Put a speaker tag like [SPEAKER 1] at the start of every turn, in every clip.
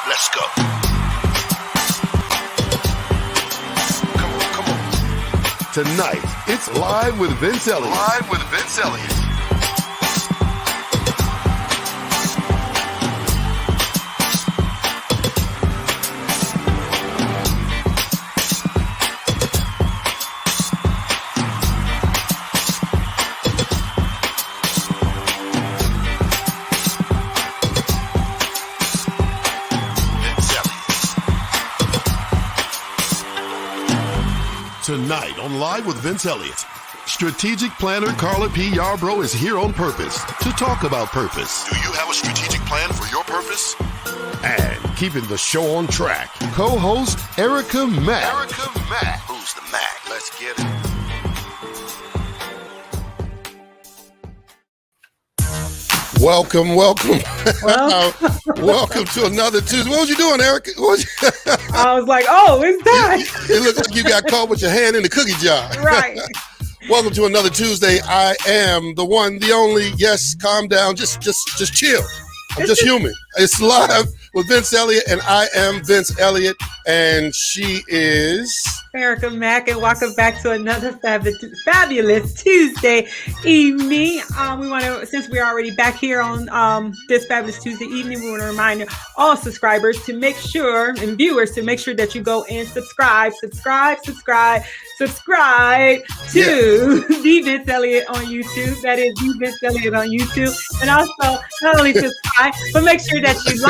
[SPEAKER 1] Let's go. Come on.
[SPEAKER 2] Tonight, it's Live with Vince Eliot.
[SPEAKER 1] Live with Vince Eliot.
[SPEAKER 2] Tonight on Live with Vince Eliot, strategic planner Carla P. Yarbrough is here on purpose to talk about purpose.
[SPEAKER 1] Do you have a strategic plan for your purpose?
[SPEAKER 2] And keeping the show on track, co-host Erica Mack.
[SPEAKER 1] Erica Mack. Who's the Mac? Let's get it.
[SPEAKER 2] Welcome. Welcome to another Tuesday. What was you doing, Erica?
[SPEAKER 3] I was like, oh, it's time.
[SPEAKER 2] It looks like you got caught with your hand in the cookie jar.
[SPEAKER 3] Right.
[SPEAKER 2] Welcome to another Tuesday. I am the one, the only. Yes, calm down. Just chill. I'm just human. It's Live with Vince Eliot, and I am Vince Eliot, and she is
[SPEAKER 3] Erica Mack, and welcome back to another fabulous Tuesday evening. We want to, since we're already back here on this fabulous Tuesday evening, we want to remind all subscribers to make sure, and viewers to make sure that you go and subscribe to the Vince Eliot on YouTube. That is the Vince Eliot on YouTube. And also, not only subscribe, but make sure that you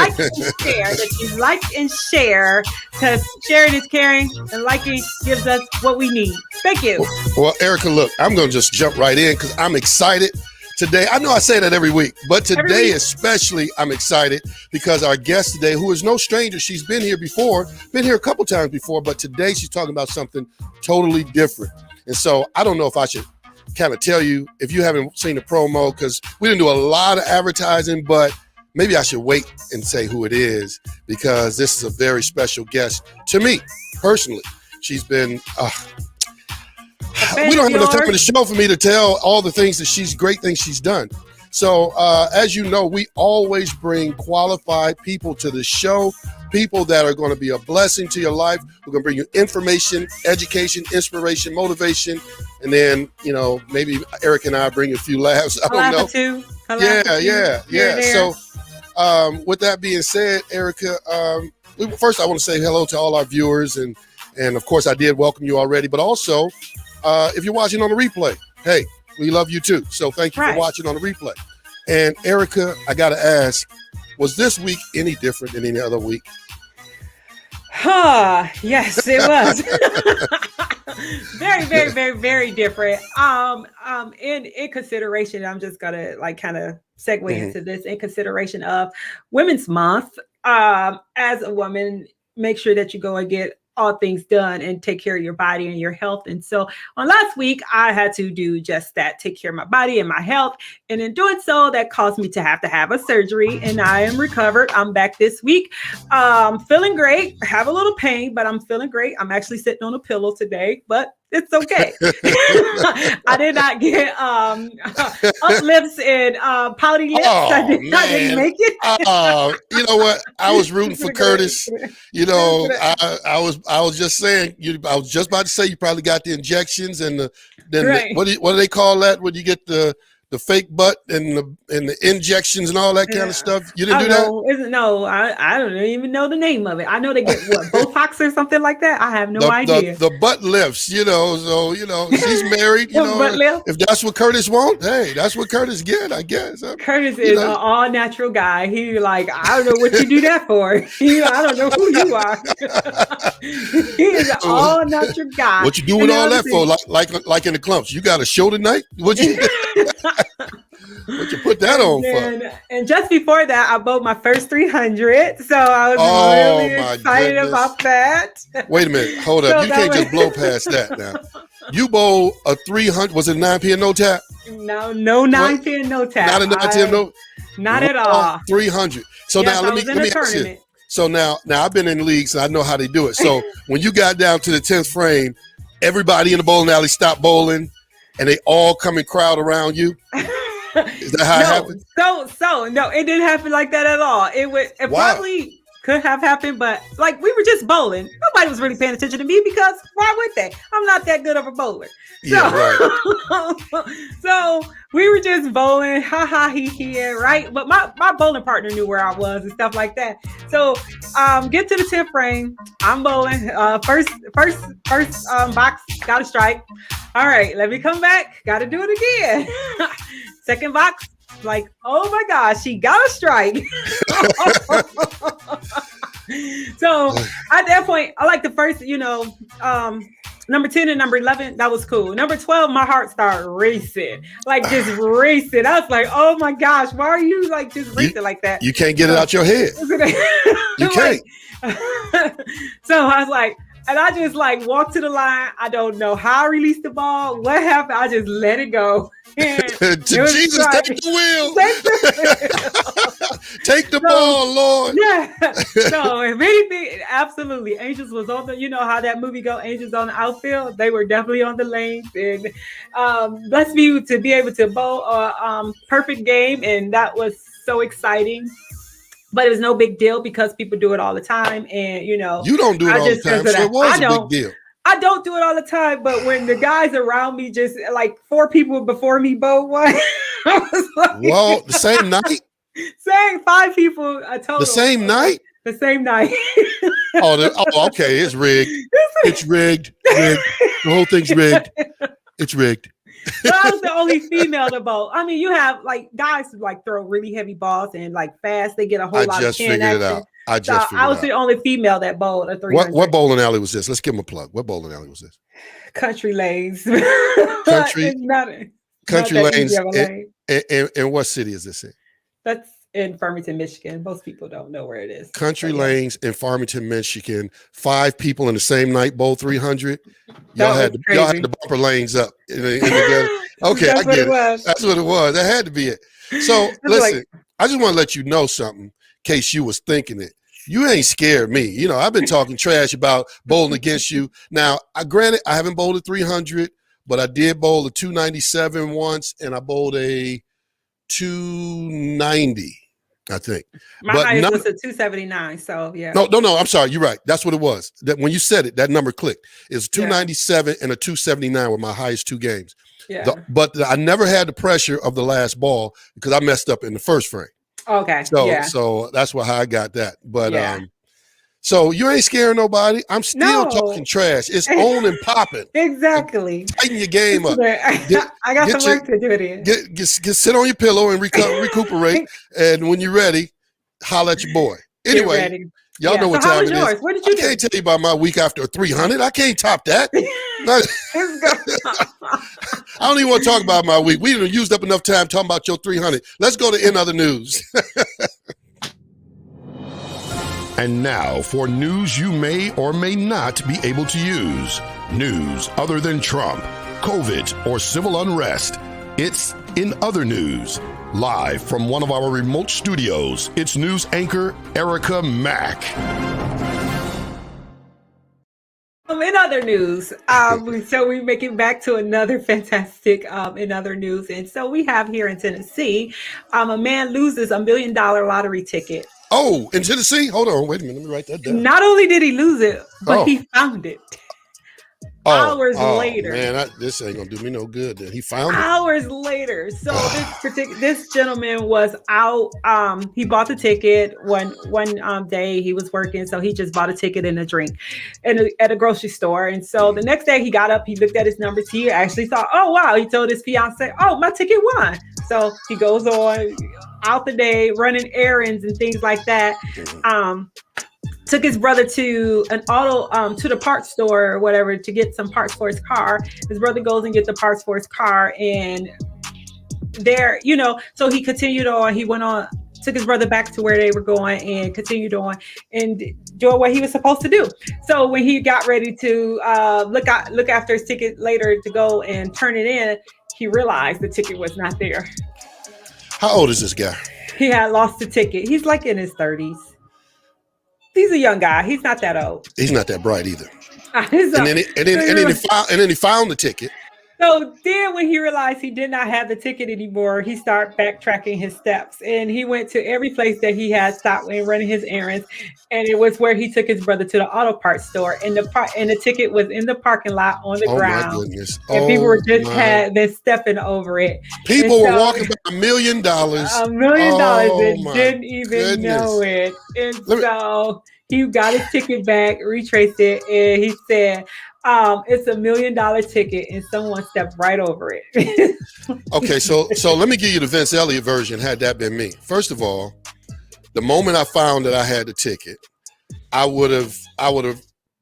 [SPEAKER 3] like and share, because sharing is caring and liking gives us what we need. Thank you.
[SPEAKER 2] Well, Erica, look, I'm going to just jump right in because I'm excited today. I know I say that every week, but today especially I'm excited because our guest today, who is no stranger, she's been here before, been here a couple times before, but today she's talking about something totally different. And so I don't know if I should kind of tell you if you haven't seen the promo, because we didn't do a lot of advertising, but maybe I should wait and say who it is, because this is a very special guest to me personally. She's been, we don't have enough time in the show for me to tell all the things that great things she's done. So as you know, we always bring qualified people to the show, people that are going to be a blessing to your life. We're going to bring you information, education, inspiration, motivation, and then, maybe Eric and I bring a few laughs. I don't know. Yeah. So with that being said, Erica, first I want to say hello to all our viewers, and of course I did welcome you already, but also if you're watching on the replay, hey, we love you too. So thank you for watching on the replay. And Erica, I got to ask, was this week any different than any other week?
[SPEAKER 3] Yes, it was. Very, very, very, very different. In consideration, I'm just gonna kind of segue into this. In consideration of Women's Month, as a woman, make sure that you go and get all things done and take care of your body and your health. And so on last week, I had to do just that, take care of my body and my health. And in doing so, that caused me to have a surgery, and I am recovered. I'm back this week. Feeling great. I have a little pain, but I'm feeling great. I'm actually sitting on a pillow today, but It's okay. I did not get uplifts and pouty lips.
[SPEAKER 2] Oh,
[SPEAKER 3] I didn't make it.
[SPEAKER 2] You know what? I was rooting for Curtis. You know, I was just saying. I was just about to say you probably got the injections and what do they call that when you get the fake butt and the injections and all that kind of stuff? You didn't do that?
[SPEAKER 3] No, I don't even know the name of it. I know they get what, Botox or something like that. I have no idea.
[SPEAKER 2] The butt lifts, you know. So she's married. You know, if that's what Curtis wants, hey, that's what Curtis get, I guess.
[SPEAKER 3] Curtis is an all natural guy. He like, I don't know what you do that for. I don't know who you are. He is an all natural guy.
[SPEAKER 2] What you doing all that for? Like in the clumps, you got a show tonight? What you put that on for?
[SPEAKER 3] And just before that, I bowled my first 300. So I was really excited about that.
[SPEAKER 2] Wait a minute. Hold up. You can't just blow past that now. You bowl a 300. Was it 9 no tap?
[SPEAKER 3] No 9 no tap.
[SPEAKER 2] Not a 9 no?
[SPEAKER 3] Not at all.
[SPEAKER 2] 300. So
[SPEAKER 3] yes,
[SPEAKER 2] now let me ask you. So now I've been in leagues and I know how they do it. So when you got down to the 10th frame, everybody in the bowling alley stopped bowling and they all come and crowd around you. Is that how it happened?
[SPEAKER 3] So no, it didn't happen like that at all. It probably could have happened, but like we were just bowling. Nobody was really paying attention to me because why would they? I'm not that good of a bowler. So we were just bowling, ha ha he he, right? But my bowling partner knew where I was and stuff like that. So get to the 10th frame. I'm bowling. First box, got a strike. All right, let me come back. Got to do it again. Second box, like, oh my gosh, she got a strike. So at that point, I like the first, number 10 and number 11, that was cool. Number 12, my heart started racing, like just racing. I was like, oh my gosh, why are you like just racing like that?
[SPEAKER 2] You can't get it out your head. You can't.
[SPEAKER 3] So I was like, and I just like walked to the line. I don't know how I released the ball. What happened? I just let it go.
[SPEAKER 2] Jesus, take the wheel. Take the ball, Lord.
[SPEAKER 3] Yeah. So if anything, absolutely. Angels was on the, you know how that movie go, Angels on the outfield. They were definitely on the lanes. And blessed me to be able to bowl a perfect game. And that was so exciting. But it was no big deal because people do it all the time. And, you
[SPEAKER 2] don't do it all the time. So it was a big deal.
[SPEAKER 3] I don't do it all the time, but when the guys around me, just like 4 people before me both one, I was like,
[SPEAKER 2] well, the same night?
[SPEAKER 3] Saying 5 people total.
[SPEAKER 2] The same night?
[SPEAKER 3] The same night.
[SPEAKER 2] Okay. It's rigged. It's rigged. The whole thing's rigged. It's rigged.
[SPEAKER 3] But I was the only female to bowl. I mean, you have like guys who like throw really heavy balls and like fast. They get a whole lot of chin action. I was the only female that bowled a 300.
[SPEAKER 2] What bowling alley was this? Let's give them a plug. What bowling alley was this?
[SPEAKER 3] Country Lanes.
[SPEAKER 2] Country Lanes.
[SPEAKER 3] Lane.
[SPEAKER 2] And what city is this in?
[SPEAKER 3] That's in Farmington, Michigan. Most people don't know where it is.
[SPEAKER 2] Country Lanes in Farmington, Michigan. 5 people in the same night bowl 300. Y'all had the bumper lanes up. Okay, I get it. That's what it was. That had to be it. So listen, I just want to let you know something in case you was thinking it. You ain't scared me. I've been talking trash about bowling against you. Now, granted, I haven't bowled a 300, but I did bowl a 297 once, and I bowled a 290. I think.
[SPEAKER 3] My highest was a 279. So yeah.
[SPEAKER 2] No. I'm sorry. You're right. That's what it was. That when you said it, that number clicked. It's 297 and a 279 were my highest 2 games.
[SPEAKER 3] Yeah.
[SPEAKER 2] But I never had the pressure of the last ball because I messed up in the first frame.
[SPEAKER 3] Okay.
[SPEAKER 2] So that's how I got that. But so you ain't scaring nobody. I'm still talking trash. It's on and popping.
[SPEAKER 3] Exactly.
[SPEAKER 2] Tighten your game up.
[SPEAKER 3] I got some work to do it in.
[SPEAKER 2] Get sit on your pillow and recuperate. And when you're ready, holler at your boy. Anyway, y'all know what time it is.
[SPEAKER 3] What did you do?
[SPEAKER 2] I can't tell you about my week after a 300. I can't top that. I don't even want to talk about my week. We done used up enough time talking about your 300. Let's go to In Other News.
[SPEAKER 4] And now for news you may or may not be able to use. News other than Trump, COVID, or civil unrest. It's In Other News. Live from one of our remote studios, it's news anchor Erica Mack.
[SPEAKER 3] In other other news, so we make it back to another fantastic in other news. And so we have here in Tennessee, a man loses $1 million lottery ticket.
[SPEAKER 2] Oh, in Tennessee? Hold on, wait a minute. Let me write that down.
[SPEAKER 3] Not only did he lose it, but he found it. Hours later.
[SPEAKER 2] Man, this ain't gonna do me no good. Then he found it.
[SPEAKER 3] Hours later. So this gentleman was out. He bought the ticket one day. He was working, so he just bought a ticket and a drink at a grocery store. And so the next day he got up, he looked at his numbers. He actually thought, oh wow. He told his fiance, oh, my ticket won. So he goes on out the day running errands and things like that. Took his brother to an auto, to the parts store or whatever to get some parts for his car. His brother goes and gets the parts for his car, and there, so he continued on. He went on, took his brother back to where they were going, and continued on and doing what he was supposed to do. So when he got ready to look after his ticket later to go and turn it in, he realized the ticket was not there.
[SPEAKER 2] How old is this guy?
[SPEAKER 3] He had lost the ticket. He's like in his 30s. He's a young guy. He's not that old.
[SPEAKER 2] He's not that bright either.
[SPEAKER 3] And
[SPEAKER 2] then he found the ticket.
[SPEAKER 3] So then when he realized he did not have the ticket anymore, he started backtracking his steps. And he went to every place that he had stopped and running his errands. And it was where he took his brother to the auto parts store. And the ticket was in the parking lot on the ground.
[SPEAKER 2] Oh, my goodness.
[SPEAKER 3] And people were just had been stepping over it.
[SPEAKER 2] People were walking by $1 million.
[SPEAKER 3] $1 million and didn't even know it. And so he got his ticket back, retraced it, and he said, it's $1 million ticket, and someone stepped right over it.
[SPEAKER 2] Okay, so let me give you the Vince Eliot version. Had that been me, first of all, the moment I found that I had the ticket, I would have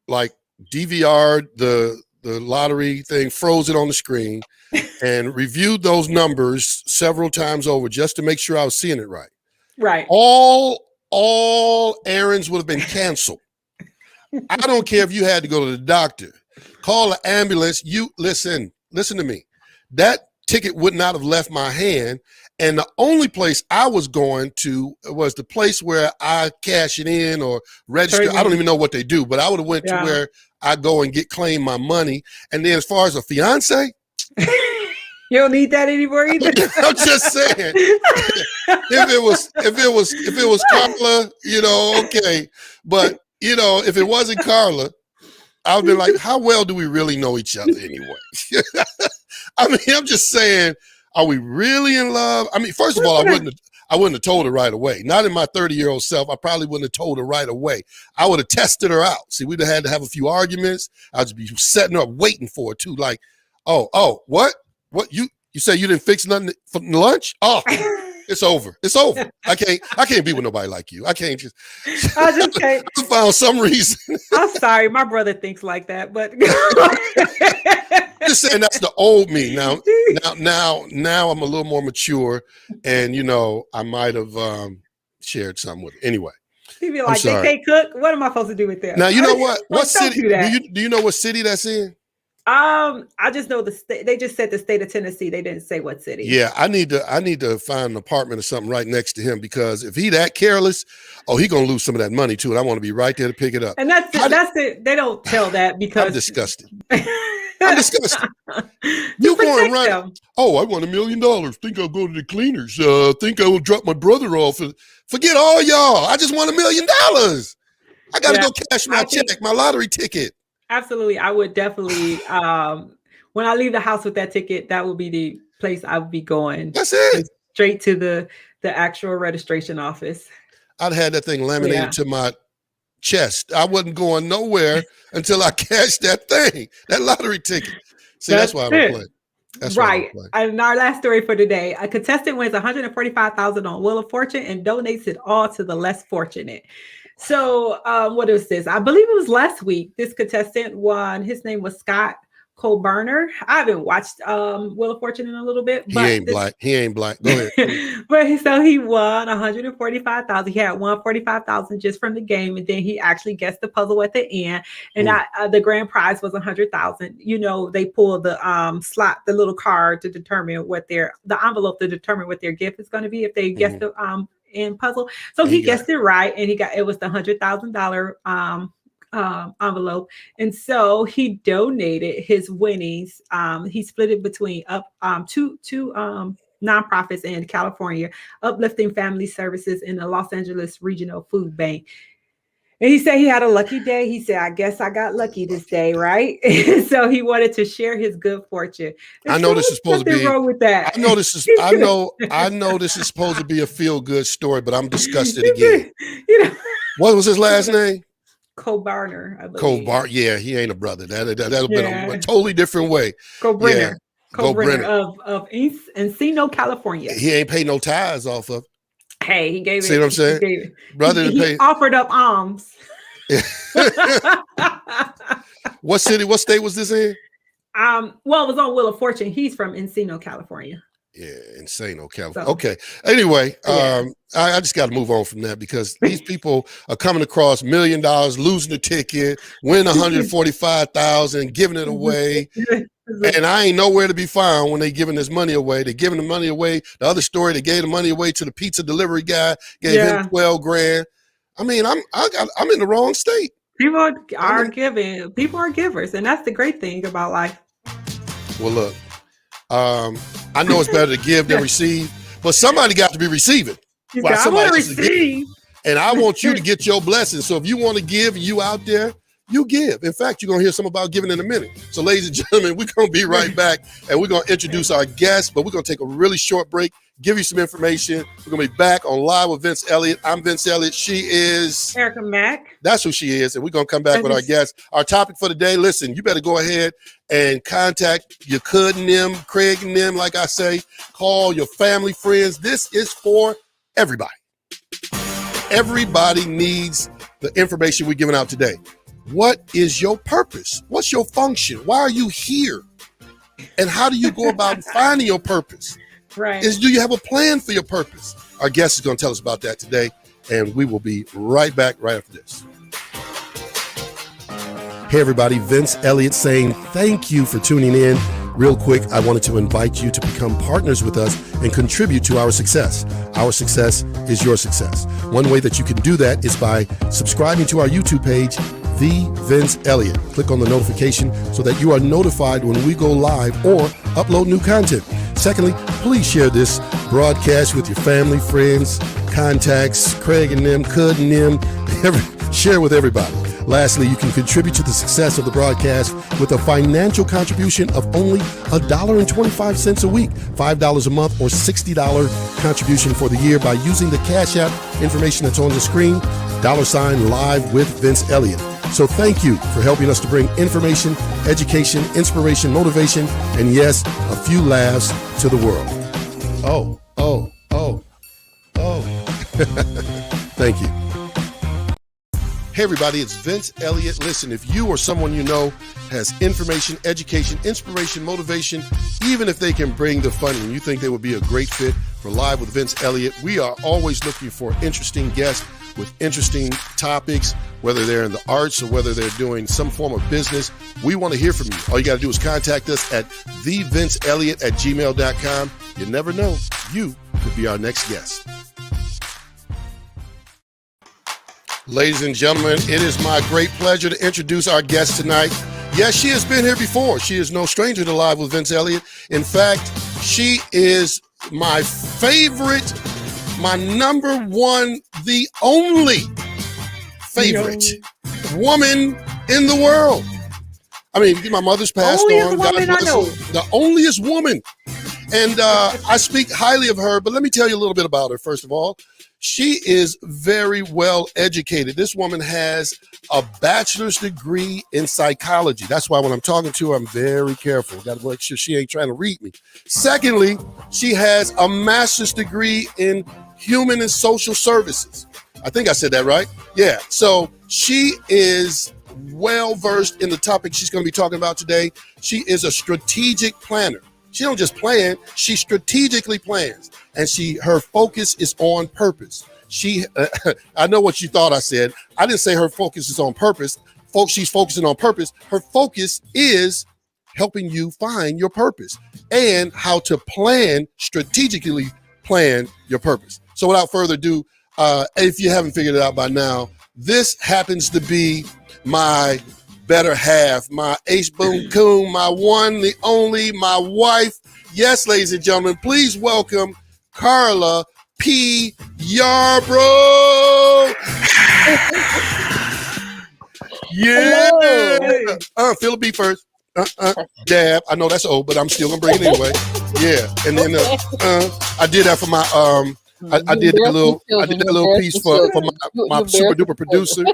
[SPEAKER 2] like DVR'd the lottery thing, froze it on the screen, and reviewed those numbers several times over just to make sure I was seeing it right. Right. All errands would have been canceled. I don't care if you had to go to the doctor, call an ambulance. You listen to me. That ticket would not have left my hand. And the only place I was going to was the place where I cash it in or register. I don't even know what they do, but I would have went to where I go and claim my money. And then as far as a fiance,
[SPEAKER 3] you don't need that anymore either.
[SPEAKER 2] I'm just saying. if it was Carla, okay. But if it wasn't Carla, I would be like, how well do we really know each other anyway? I mean, I'm just saying, are we really in love? I mean, first of all, I wouldn't have told her right away. Not in my 30-year-old self. I probably wouldn't have told her right away. I would have tested her out. See, we'd have had to have a few arguments. I'd just be setting her up, waiting for her too. Like, oh, what? What you say you didn't fix nothing for lunch? Oh, it's over. It's over. I can't be with nobody like you. I can't just. I found some reason.
[SPEAKER 3] I'm sorry, my brother thinks like that, but
[SPEAKER 2] just saying that's the old me. Now I'm a little more mature, and I might have shared something with her. Anyway.
[SPEAKER 3] He'd be like, they can't cook. What am I supposed to do with that?
[SPEAKER 2] Now you know what? What city? Do you know what city that's in?
[SPEAKER 3] I just know the state. They just said the state of Tennessee. They didn't say what city.
[SPEAKER 2] Yeah, I need to find an apartment or something right next to him, because if he that careless, he gonna lose some of that money too, and I want to be right there to pick it up.
[SPEAKER 3] And that's it. They don't tell that because
[SPEAKER 2] I'm disgusted. I'm disgusted. You going to run? Oh, I won $1 million. Think I'll go to the cleaners. Think I will drop my brother off. Forget all y'all. I just won $1 million. I got to go cash my check, my lottery ticket.
[SPEAKER 3] Absolutely. I would definitely, when I leave the house with that ticket, that would be the place I would be going.
[SPEAKER 2] That's it.
[SPEAKER 3] Straight to the actual registration office.
[SPEAKER 2] I'd had that thing laminated to my chest. I wasn't going nowhere until I cashed that thing, that lottery ticket. See, that's why I don't play. That's
[SPEAKER 3] right. And our last story for today, a contestant wins $145,000 on Wheel of Fortune and donates it all to the less fortunate. So what is this? I believe it was last week. This contestant won. His name was Scott Colburner. I haven't watched Wheel of Fortune in a little bit. But
[SPEAKER 2] He ain't black. Go ahead.
[SPEAKER 3] But so he won $145,000. He had won $45,000 just from the game, and then he actually guessed the puzzle at the end. And the grand prize was $100,000. They pull the slot, the little card to determine the envelope to determine what their gift is going to be if they guess the in puzzle. So he guessed it right, and it was the $100,000 envelope. And so he donated his winnings. He split it between two nonprofits in California, Uplifting Family Services in the Los Angeles Regional Food Bank. And he said he had a lucky day. He said, I guess I got lucky this day, right? So he wanted to share his good fortune.
[SPEAKER 2] I know this is supposed to be
[SPEAKER 3] wrong with that.
[SPEAKER 2] I know this is supposed to be a feel-good story, but I'm disgusted again. What was his last name?
[SPEAKER 3] Cobarner, I believe.
[SPEAKER 2] Yeah, he ain't a brother. That'll been a totally different way.
[SPEAKER 3] Cobrenner.
[SPEAKER 2] Yeah.
[SPEAKER 3] Cobrenner of Encino, California.
[SPEAKER 2] He ain't paid no tithes off of.
[SPEAKER 3] Hey, he gave it.
[SPEAKER 2] See what I'm saying? Brother
[SPEAKER 3] he offered up alms.
[SPEAKER 2] What state was this in?
[SPEAKER 3] Well, it was on Wheel of Fortune. He's from Encino, California.
[SPEAKER 2] Yeah, Encino, California. So, okay. Anyway, I just got to move on from that because these people are coming across $1 million, losing the ticket, win $145,000, giving it away. And I ain't nowhere to be found when they giving this money away. They giving the money away. The other story, they gave the money away to the pizza delivery guy, gave him $12,000. I mean, I'm in the wrong state.
[SPEAKER 3] People are giving. People are givers, and that's the great thing about life.
[SPEAKER 2] Well, look, I know it's better to give than receive, but somebody got to be receiving.
[SPEAKER 3] I want to receive,
[SPEAKER 2] and I want you to get your blessings. So if you want to give, you out there. You give. In fact, you're going to hear something about giving in a minute. So, ladies and gentlemen, we're going to be right back, and we're going to introduce our guest, but we're going to take a really short break, give you some information. We're going to be back on Live with Vince Eliot. I'm Vince Eliot. She is
[SPEAKER 3] Erica Mack.
[SPEAKER 2] That's who she is, and we're going to come back with our guest. Our topic for today, listen, you better go ahead and contact your Cud and them, Craig and them, like I say. Call your family, friends. This is for everybody. Everybody needs the information we're giving out today. What is your purpose? What's your function? Why are you here? And how do you go about finding your purpose?
[SPEAKER 3] Right.
[SPEAKER 2] Do you have a plan for your purpose? Our guest is going to tell us about that today, and we will be right back right after this. Hey, everybody, Vince Eliot saying thank you for tuning in. Real quick, I wanted to invite you to become partners with us and contribute to our success. Our success is your success. One way that you can do that is by subscribing to our YouTube page, The Vince Eliot. Click on the notification so that you are notified when we go live or upload new content. Secondly, please share this broadcast with your family, friends, contacts, Craig and them, Cud and them. Share with everybody. Lastly, you can contribute to the success of the broadcast with a financial contribution of only $1.25 a week, $5 a month, or $60 contribution for the year by using the Cash App information that's on the screen, $ Live with Vince Eliot. So thank you for helping us to bring information, education, inspiration, motivation, and yes, a few laughs to the world. Oh. Thank you. Hey everybody, it's Vince Eliot. Listen, if you or someone you know has information, education, inspiration, motivation, even if they can bring the fun and you think they would be a great fit for Live with Vince Eliot, we are always looking for interesting guests with interesting topics, whether they're in the arts or whether they're doing some form of business. We want to hear from you. All you got to do is contact us at thevinceeliot@gmail.com. You never know, you could be our next guest. Ladies and gentlemen, it is my great pleasure to introduce our guest tonight. Yes, she has been here before. She is no stranger to Live with Vince Eliot. In fact, she is my favorite, my number one, the only favorite woman in the world. I mean, my mother's passed on. The onlyest woman. And I speak highly of her, but let me tell you a little bit about her, first of all. She is very well educated. This woman has a bachelor's degree in psychology. That's why when I'm talking to her, I'm very careful. Got to make sure she ain't trying to read me. Secondly, she has a master's degree in human and social services. I think I said that right. Yeah. So she is well versed in the topic she's going to be talking about today. She is a strategic planner. She don't just plan, she strategically plans. And her focus is on purpose. I know what you thought I said. I didn't say her focus is on purpose. Folks, she's focusing on purpose. Her focus is helping you find your purpose and how to strategically plan your purpose. So without further ado, if you haven't figured it out by now, this happens to be my better half, my ace boom coon, my one, the only, my wife. Yes, ladies and gentlemen, please welcome Carla P. Yarbrough. Yeah. Philip B first. Dab. I know that's old, but I'm still gonna bring it anyway. Yeah. And then I did that for my I did that little piece for my super duper producer.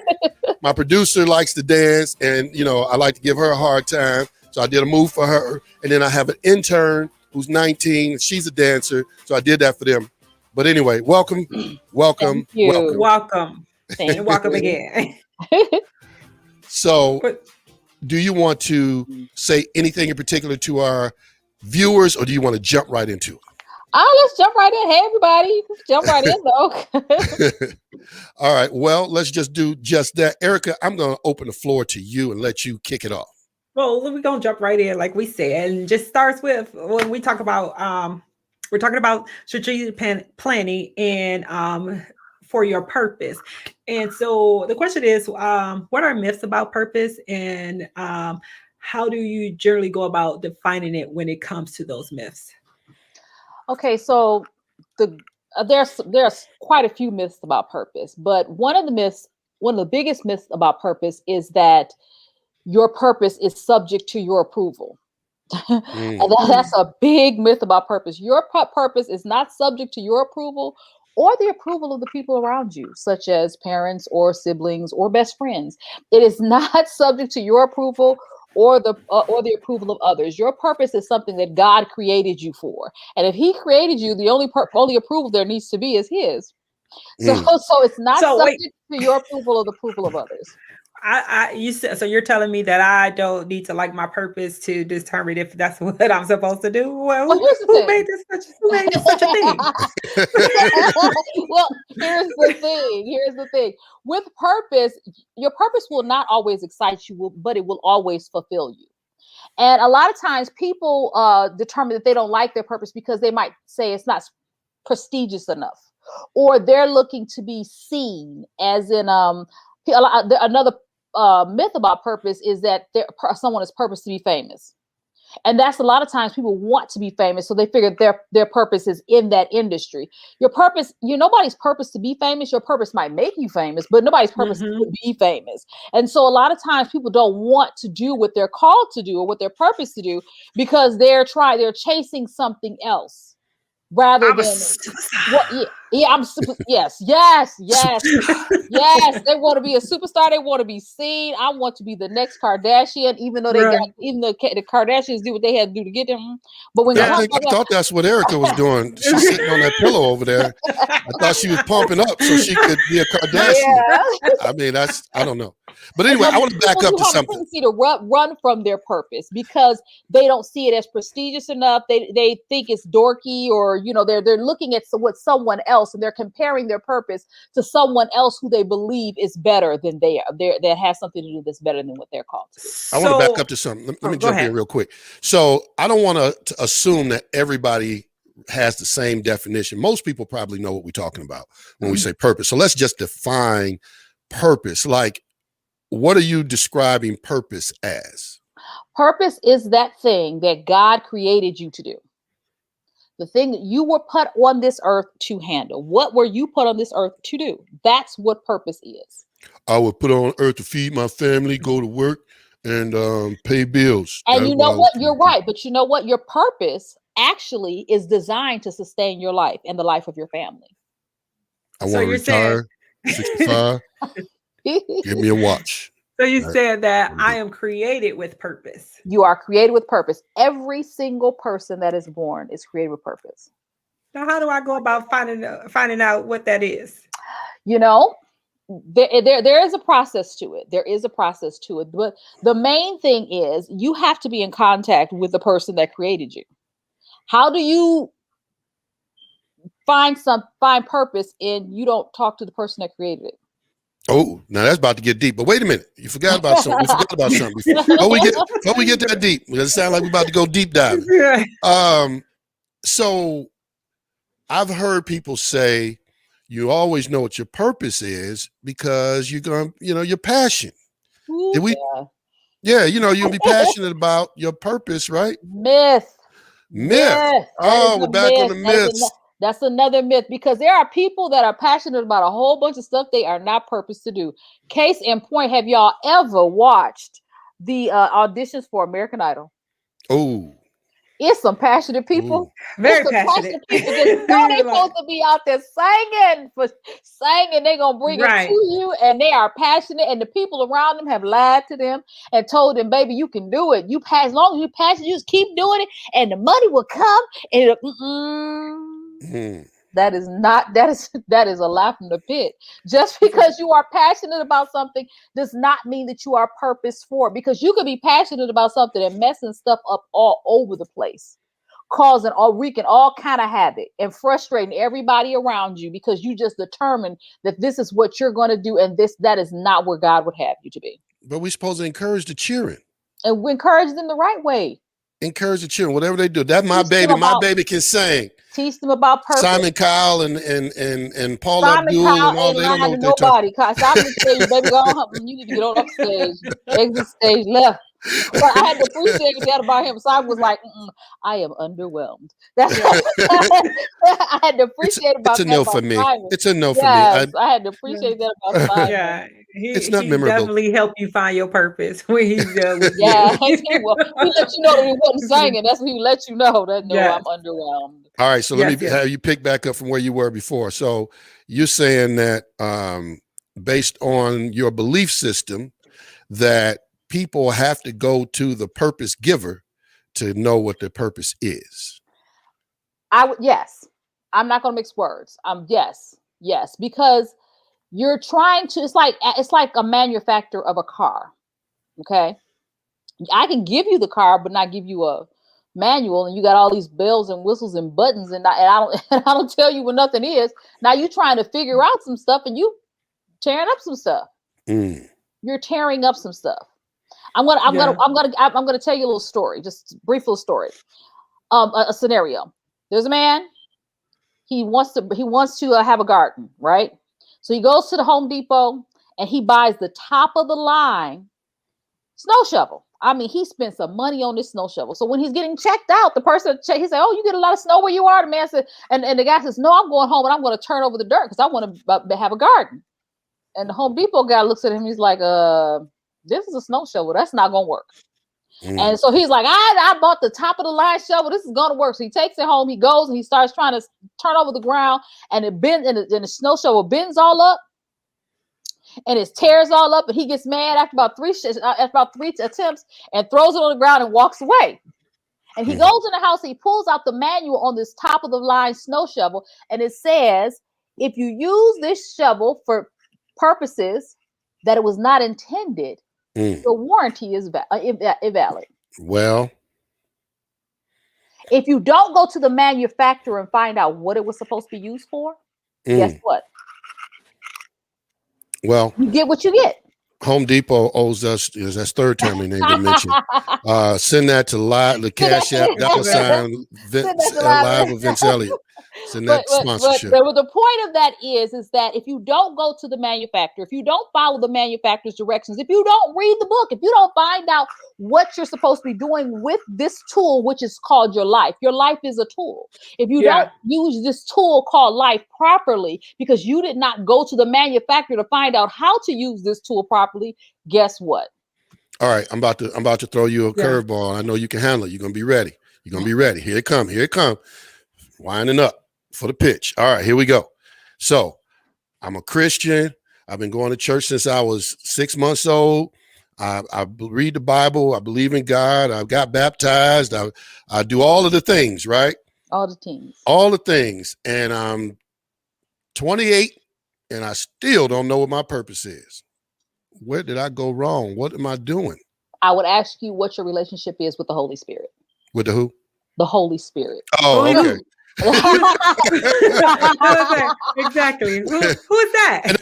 [SPEAKER 2] My producer likes to dance, and I like to give her a hard time. So I did a move for her, and then I have an intern who's 19. She's a dancer, so I did that for them. But anyway, welcome.
[SPEAKER 3] And welcome again.
[SPEAKER 2] So, do you want to say anything in particular to our viewers, or do you want to jump right into it?
[SPEAKER 5] Let's jump right in. Hey, everybody. Let's jump right in, though.
[SPEAKER 2] All right. Well, let's just do just that. Erica, I'm going to open the floor to you and let you kick it off.
[SPEAKER 3] Well, we're going to jump right in, like we said, and just starts with when we talk about, we're talking about strategic planning and for your purpose. And so the question is, what are myths about purpose, and how do you generally go about defining it when it comes to those myths?
[SPEAKER 5] Okay, so there's quite a few myths about purpose, but one of the biggest myths about purpose is that your purpose is subject to your approval. And that's a big myth about purpose. Your purpose is not subject to your approval or the approval of the people around you, such as parents or siblings or best friends. It is not subject to your approval or the approval of others. Your purpose is something that God created you for. And if he created you, the only approval there needs to be is his. So it's not subject to your approval or the approval of others.
[SPEAKER 3] You said, so you're telling me that I don't need to like my purpose to determine if that's what I'm supposed to do? Well, who made this such a thing?
[SPEAKER 5] Well, here's the thing. With purpose, your purpose will not always excite you, but it will always fulfill you. And a lot of times people determine that they don't like their purpose because they might say it's not prestigious enough, or they're looking to be seen, as in another myth about purpose is that someone is purpose to be famous. And that's a lot of times people want to be famous, so they figure their purpose is in that industry. Your purpose, nobody's purpose to be famous. Your purpose might make you famous, but nobody's purpose to be famous. And so a lot of times people don't want to do what they're called to do or what their purpose to do because they're chasing something else. Rather than yes. They want to be a superstar. They want to be seen. I want to be the next Kardashian, even though the Kardashians do what they had to do to get them. But when
[SPEAKER 2] I thought that's what Erica was doing. She's sitting on that pillow over there. I thought she was pumping up so she could be a Kardashian. Yeah. I mean, I don't know. But anyway, I want to back up to something. People have a tendency
[SPEAKER 5] to run from their purpose because they don't see it as prestigious enough. They think it's dorky, or they're looking at what someone else, and they're comparing their purpose to someone else who they believe is better than they are. That has something to do that's better than what they're called.
[SPEAKER 2] I want to back up to something. Let me jump in real quick. So I don't want to assume that everybody has the same definition. Most people probably know what we're talking about when we say purpose. So let's just define purpose. Like, what are you describing purpose as?
[SPEAKER 5] Purpose is that thing that God created you to do. The thing that you were put on this earth to handle. What were you put on this earth to do? That's what purpose is.
[SPEAKER 2] I was put on earth to feed my family, go to work, and pay bills.
[SPEAKER 5] And you know what? You're right. But you know what? Your purpose actually is designed to sustain your life and the life of your family.
[SPEAKER 2] I want to retire, 65. Give me a watch.
[SPEAKER 3] So you said that I am created with purpose.
[SPEAKER 5] You are created with purpose. Every single person that is born is created with purpose.
[SPEAKER 3] Now, how do I go about finding out what that is?
[SPEAKER 5] There is a process to it. There is a process to it. But the main thing is you have to be in contact with the person that created you. How do you find purpose and you don't talk to the person that created it?
[SPEAKER 2] Oh, now that's about to get deep. But wait a minute. You forgot about something. Before we get that deep. It sounds like we're about to go deep dive. So I've heard people say you always know what your purpose is because you're going, your passion.
[SPEAKER 5] Ooh,
[SPEAKER 2] Did we?
[SPEAKER 5] yeah.
[SPEAKER 2] Yeah, you'll be passionate about your purpose, right?
[SPEAKER 5] Myth.
[SPEAKER 2] Myth.
[SPEAKER 5] That is
[SPEAKER 2] Oh, we're
[SPEAKER 5] a
[SPEAKER 2] back on
[SPEAKER 5] myth.
[SPEAKER 2] the myths.
[SPEAKER 5] That's another myth, because there are people that are passionate about a whole bunch of stuff they are not purposed to do. Case in point, have y'all ever watched the auditions for American Idol?
[SPEAKER 2] Oh,
[SPEAKER 5] It's some passionate people.
[SPEAKER 3] Very
[SPEAKER 5] It's some
[SPEAKER 3] passionate.
[SPEAKER 5] people just know they supposed to be out there singing. They're gonna bring it
[SPEAKER 3] Right.
[SPEAKER 5] to you, and they are passionate. And the people around them have lied to them and told them, "Baby, you can do it. As long as you passionate, you just keep doing it, and the money will come." And that is a lie from the pit. Just because you are passionate about something does not mean that you are purposed for it, because you could be passionate about something and messing stuff up all over the place, wreaking all kind of havoc and frustrating everybody around you, because you just determined that this is what you're going to do, and that is not where God would have you to be.
[SPEAKER 2] but we're supposed to encourage the cheering.
[SPEAKER 5] And we encourage them the right way.
[SPEAKER 2] Encourage the children, whatever they do. That's my baby. My baby can sing.
[SPEAKER 5] Teach them about purpose.
[SPEAKER 2] Simon Cowell and Paul Abdul and all, they don't know what they're talking.
[SPEAKER 5] Simon tell you, baby, go on, you need to get on upstage, exit stage left. But I had to appreciate that about him. Simon was like, I am underwhelmed. That's I had to appreciate
[SPEAKER 2] it's a no for me.
[SPEAKER 5] Simon.
[SPEAKER 2] It's a no for me.
[SPEAKER 5] I had to appreciate that about Simon.
[SPEAKER 3] Yeah,
[SPEAKER 2] it's not
[SPEAKER 3] he
[SPEAKER 2] memorable.
[SPEAKER 3] definitely help you find your purpose when he's with
[SPEAKER 5] yeah,
[SPEAKER 3] you.
[SPEAKER 5] well, he let you know that he wasn't singing. That's when he let you know that I'm underwhelmed.
[SPEAKER 2] All right, so let me have you pick back up from where you were before. So you're saying that based on your belief system, that people have to go to the purpose giver to know what their purpose is.
[SPEAKER 5] Yes. I'm not going to mix words. Yes, because you're trying to. It's like a manufacturer of a car. Okay, I can give you the car, but not give you a manual, and you got all these bells and whistles and buttons, and I don't tell you what nothing is. Now you trying to figure out some stuff, and you tearing up some stuff. You're tearing up some stuff. I'm gonna tell you a little story, just a brief little story. A scenario. There's a man. He wants to have a garden, right? So he goes to the Home Depot and he buys the top of the line snow shovel. I mean, he spent some money on this snow shovel. So when he's getting checked out, the person he said, "Oh, you get a lot of snow where you are." The man said, and the guy says, "No, I'm going home and I'm going to turn over the dirt because I want to have a garden." And the Home Depot guy looks at him. He's like, "This is a snow shovel. That's not going to work." And so he's like, I bought the top of the line shovel. This is going to work. So he takes it home. He goes and he starts trying to turn over the ground, and it bends, and the snow shovel bends all up, and it tears all up. And he gets mad after about three attempts and throws it on the ground and walks away. And he goes in the house. He pulls out the manual on this top of the line snow shovel, and it says, if you use this shovel for purposes that it was not intended, the warranty is invalid.
[SPEAKER 2] Well,
[SPEAKER 5] if you don't go to the manufacturer and find out what it was supposed to be used for, guess what?
[SPEAKER 2] Well,
[SPEAKER 5] you get what you get.
[SPEAKER 2] Home Depot owes us, that's third time we named it mention. Send that to the Cash App, $sign live with Vince Eliot. Send that sponsorship.
[SPEAKER 5] But the point of that is that if you don't go to the manufacturer, if you don't follow the manufacturer's directions, if you don't read the book, if you don't find out what you're supposed to be doing with this tool, which is called your life is a tool. If you don't use this tool called life properly, because you did not go to the manufacturer to find out how to use this tool properly, guess what?
[SPEAKER 2] All right, I'm about to throw you a curveball. I know you can handle it. You're gonna be ready. Here it come. Winding up for the pitch. All right, here we go. So I'm a Christian. I've been going to church since I was 6 months old. I read the Bible. I believe in God. I got baptized. I do all of the things, right?
[SPEAKER 5] All the things. And I'm 28 and I still don't know what my purpose is. Where did I go wrong? What am I doing? I would ask you what your relationship is with the Holy Spirit.
[SPEAKER 2] With the who?
[SPEAKER 5] The Holy Spirit.
[SPEAKER 2] Oh, okay.
[SPEAKER 3] Exactly. Who is that?
[SPEAKER 2] And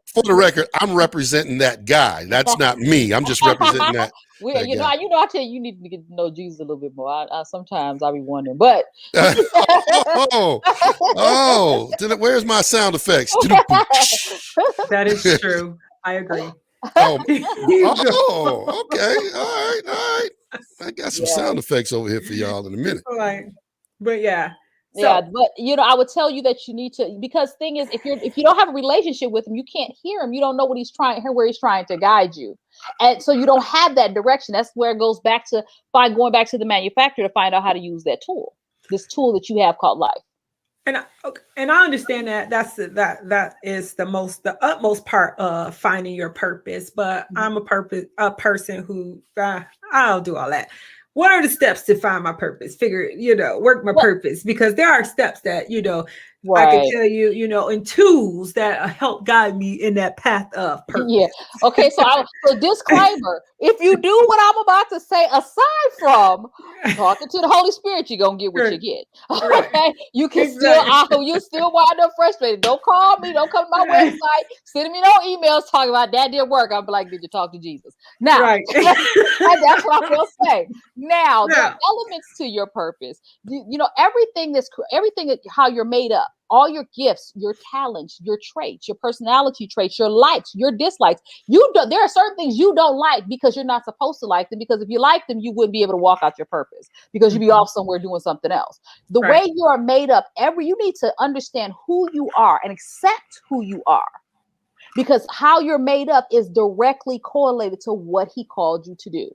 [SPEAKER 2] for the record, I'm representing that guy. That's not me. I'm just representing that.
[SPEAKER 5] I tell you need to get to know Jesus a little bit more. Sometimes I'll be wondering, but
[SPEAKER 2] where's my sound effects?
[SPEAKER 3] That is true. I agree.
[SPEAKER 2] Oh, okay. All right. I got some sound effects over here for y'all in a minute.
[SPEAKER 3] But yeah. So,
[SPEAKER 5] yeah, but I would tell you that you need to, because thing is, if you don't have a relationship with him, you can't hear him. You don't know what he's trying, where he's trying to guide you, and so you don't have that direction. That's where it goes back to going back to the manufacturer to find out how to use that tool, this tool that you have called life.
[SPEAKER 3] And I understand that that is the utmost part of finding your purpose. But I'm a person who I'll do all that. What are the steps to find my purpose? Work my purpose, because there are steps that, I can tell you, and tools that help guide me in that path of purpose.
[SPEAKER 5] Yeah. Okay. So disclaimer, if you do what I'm about to say, aside from talking to the Holy Spirit, you're going to get what you get. Okay. You can you still wind up frustrated. Don't call me. Don't come to my website. Send me no emails talking about that didn't work. I'm like, did you talk to Jesus? Now, that's what I'm going to say. Now, there are elements to your purpose. Everything how you're made up. All your gifts, your talents, your traits, your personality traits, your likes, your dislikes. There are certain things you don't like because you're not supposed to like them, because if you like them, you wouldn't be able to walk out your purpose because you'd be off somewhere doing something else. The way you are made up, you need to understand who you are and accept who you are, because how you're made up is directly correlated to what he called you to do,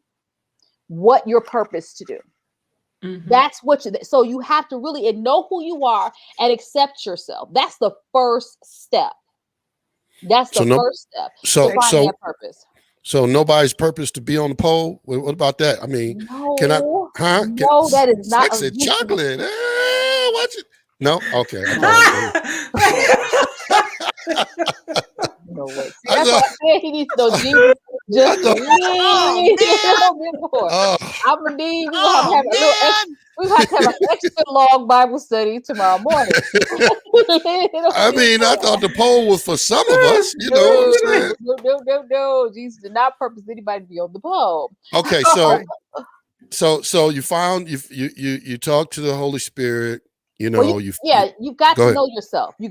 [SPEAKER 5] what your purpose to do. That's so you have to really know who you are and accept yourself. That's the first step. First step to find that purpose.
[SPEAKER 2] So nobody's purpose to be on the pole. What about that? I mean, can I? Huh?
[SPEAKER 5] No, that is not.
[SPEAKER 2] Sex and chocolate. Watch it. No. Okay.
[SPEAKER 5] No way. That's what I said. He needs to know Jesus. Just a little bit more. I'm gonna need. We have to have an extra long Bible study tomorrow morning.
[SPEAKER 2] I mean, I thought the poll was for some of us. You know what I'm saying?
[SPEAKER 5] No. Jesus did not purpose anybody to be on the poll.
[SPEAKER 2] Okay, so you found you talk to the Holy Spirit. You've
[SPEAKER 5] got to know yourself. You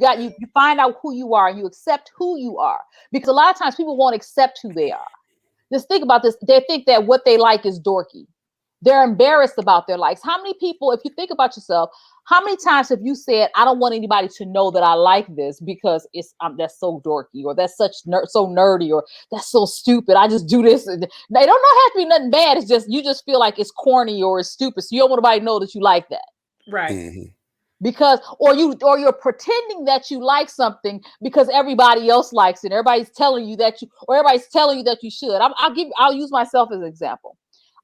[SPEAKER 5] find out who you are and you accept who you are, because a lot of times people won't accept who they are. Just think about this. They think that what they like is dorky. They're embarrassed about their likes. How many people, if you think about yourself, how many times have you said, I don't want anybody to know that I like this because that's so dorky, or that's so nerdy, or that's so stupid. I just do this. And they don't have to be nothing bad. It's just, you just feel like it's corny or it's stupid. So you don't want anybody to know that you like that.
[SPEAKER 3] Right.
[SPEAKER 2] Mm-hmm.
[SPEAKER 5] Because, or you're pretending that you like something because everybody else likes it. Everybody's telling you that you should. I'll use myself as an example.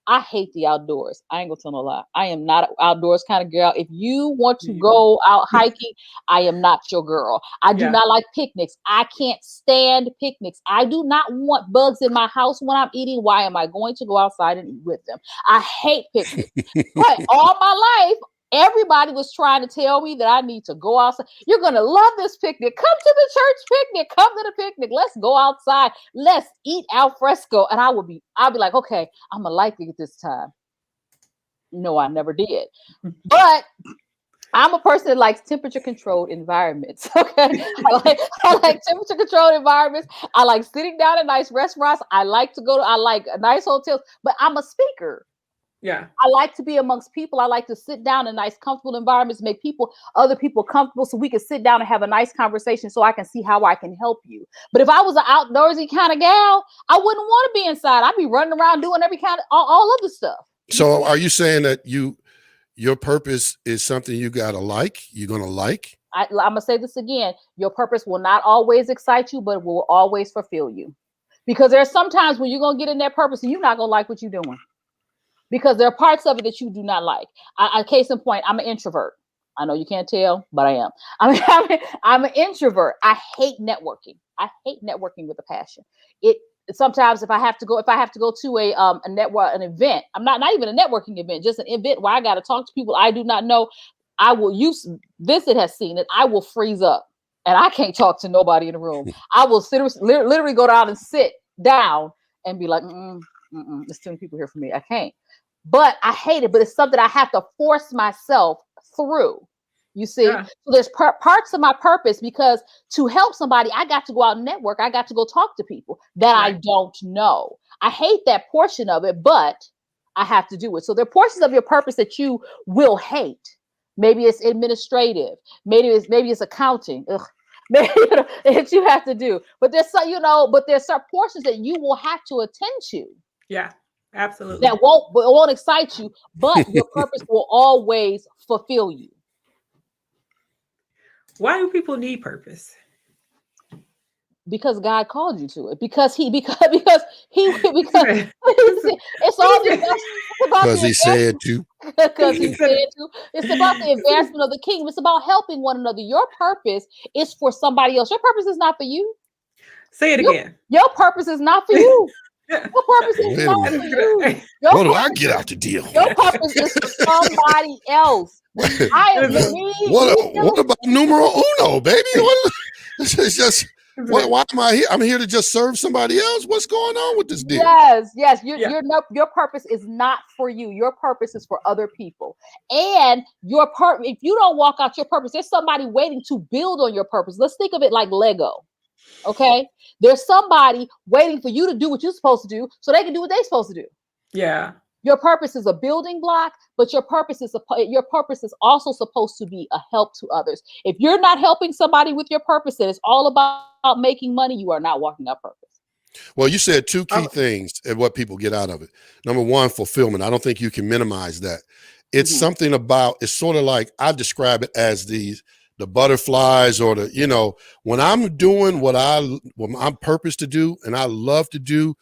[SPEAKER 5] I hate the outdoors. I ain't gonna tell no lie. I am not an outdoors kind of girl. If you want to go out hiking, I am not your girl. I do not like picnics. I can't stand picnics. I do not want bugs in my house when I'm eating. Why am I going to go outside and eat with them? I hate picnics. But all my life, everybody was trying to tell me that I need to go outside. You're going to love this picnic. Come to the church picnic. Come to the picnic. Let's go outside. Let's eat al fresco. And I'll be like, okay, I'm going to like it this time. No, I never did. But I'm a person that likes temperature controlled environments. Okay. I like temperature controlled environments. I like sitting down at nice restaurants. I like nice hotels, but I'm a speaker.
[SPEAKER 3] Yeah.
[SPEAKER 5] I like to be amongst people. I like to sit down in nice, comfortable environments, make other people comfortable so we can sit down and have a nice conversation so I can see how I can help you. But if I was an outdoorsy kind of gal, I wouldn't want to be inside. I'd be running around doing every kind of all other stuff.
[SPEAKER 2] So are you saying that your purpose is something you got to like? You're going to like?
[SPEAKER 5] I'm going to say this again. Your purpose will not always excite you, but it will always fulfill you. Because there are some times when you're going to get in that purpose and you're not going to like what you're doing. Because there are parts of it that you do not like. Case in point, I'm an introvert. I know you can't tell, but I am. I'm an introvert. I hate networking. I hate networking with a passion. Sometimes if I have to go to an event, I'm not even a networking event, just an event where I got to talk to people I do not know. I will Vincent has seen it. I will freeze up and I can't talk to nobody in the room. I will literally go down and sit down and be like, there's too many people here for me. I can't. But I hate it. But it's something I have to force myself through. You see, so there's parts of my purpose, because to help somebody, I got to go out and network. I got to go talk to people that I don't know. I hate that portion of it, but I have to do it. So there are portions of your purpose that you will hate. Maybe it's administrative. Maybe it's accounting. Ugh. Maybe that you have to do. But there's some, but there's some portions that you will have to attend to.
[SPEAKER 3] Yeah, absolutely.
[SPEAKER 5] That won't excite you, but your purpose will always fulfill you.
[SPEAKER 3] Why do people need purpose?
[SPEAKER 5] Because God called you to it. Because it's all
[SPEAKER 2] because he said to.
[SPEAKER 5] Because he said to. It's about the advancement of the kingdom. It's about helping one another. Your purpose is for somebody else. Your purpose is not for you.
[SPEAKER 3] Say it again.
[SPEAKER 5] Your purpose is not for you. Your purpose is not for you.
[SPEAKER 2] What do I get out the deal?
[SPEAKER 5] Your purpose is for somebody else.
[SPEAKER 2] What about numero uno, baby? It's just why am I here? I'm here to just serve somebody else. What's going on with this deal?
[SPEAKER 5] Yes. Your purpose is not for you. Your purpose is for other people. And if you don't walk out your purpose, there's somebody waiting to build on your purpose. Let's think of it like Lego. Okay, there's somebody waiting for you to do what you're supposed to do so they can do what they're supposed to do.
[SPEAKER 3] Yeah.
[SPEAKER 5] Your purpose is a building block, but your purpose is also supposed to be a help to others. If you're not helping somebody with your purpose, and it's all about making money, you are not walking out purpose.
[SPEAKER 2] Well, you said two key things and what people get out of it. Number one, fulfillment. I don't think you can minimize that. It's something about, it's sort of like, I describe it as the butterflies, or when I'm doing what I'm purposed to do and I love to do.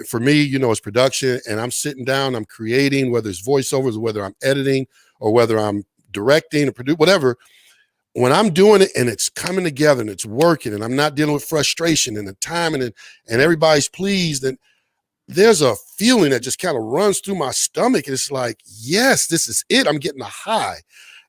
[SPEAKER 2] For me, it's production, and I'm sitting down, I'm creating, whether it's voiceovers, or whether I'm editing, or whether I'm directing or produce, whatever. When I'm doing it and it's coming together and it's working, and I'm not dealing with frustration and the timing, and everybody's pleased, and there's a feeling that just kind of runs through my stomach. And it's like, yes, this is it. I'm getting a high.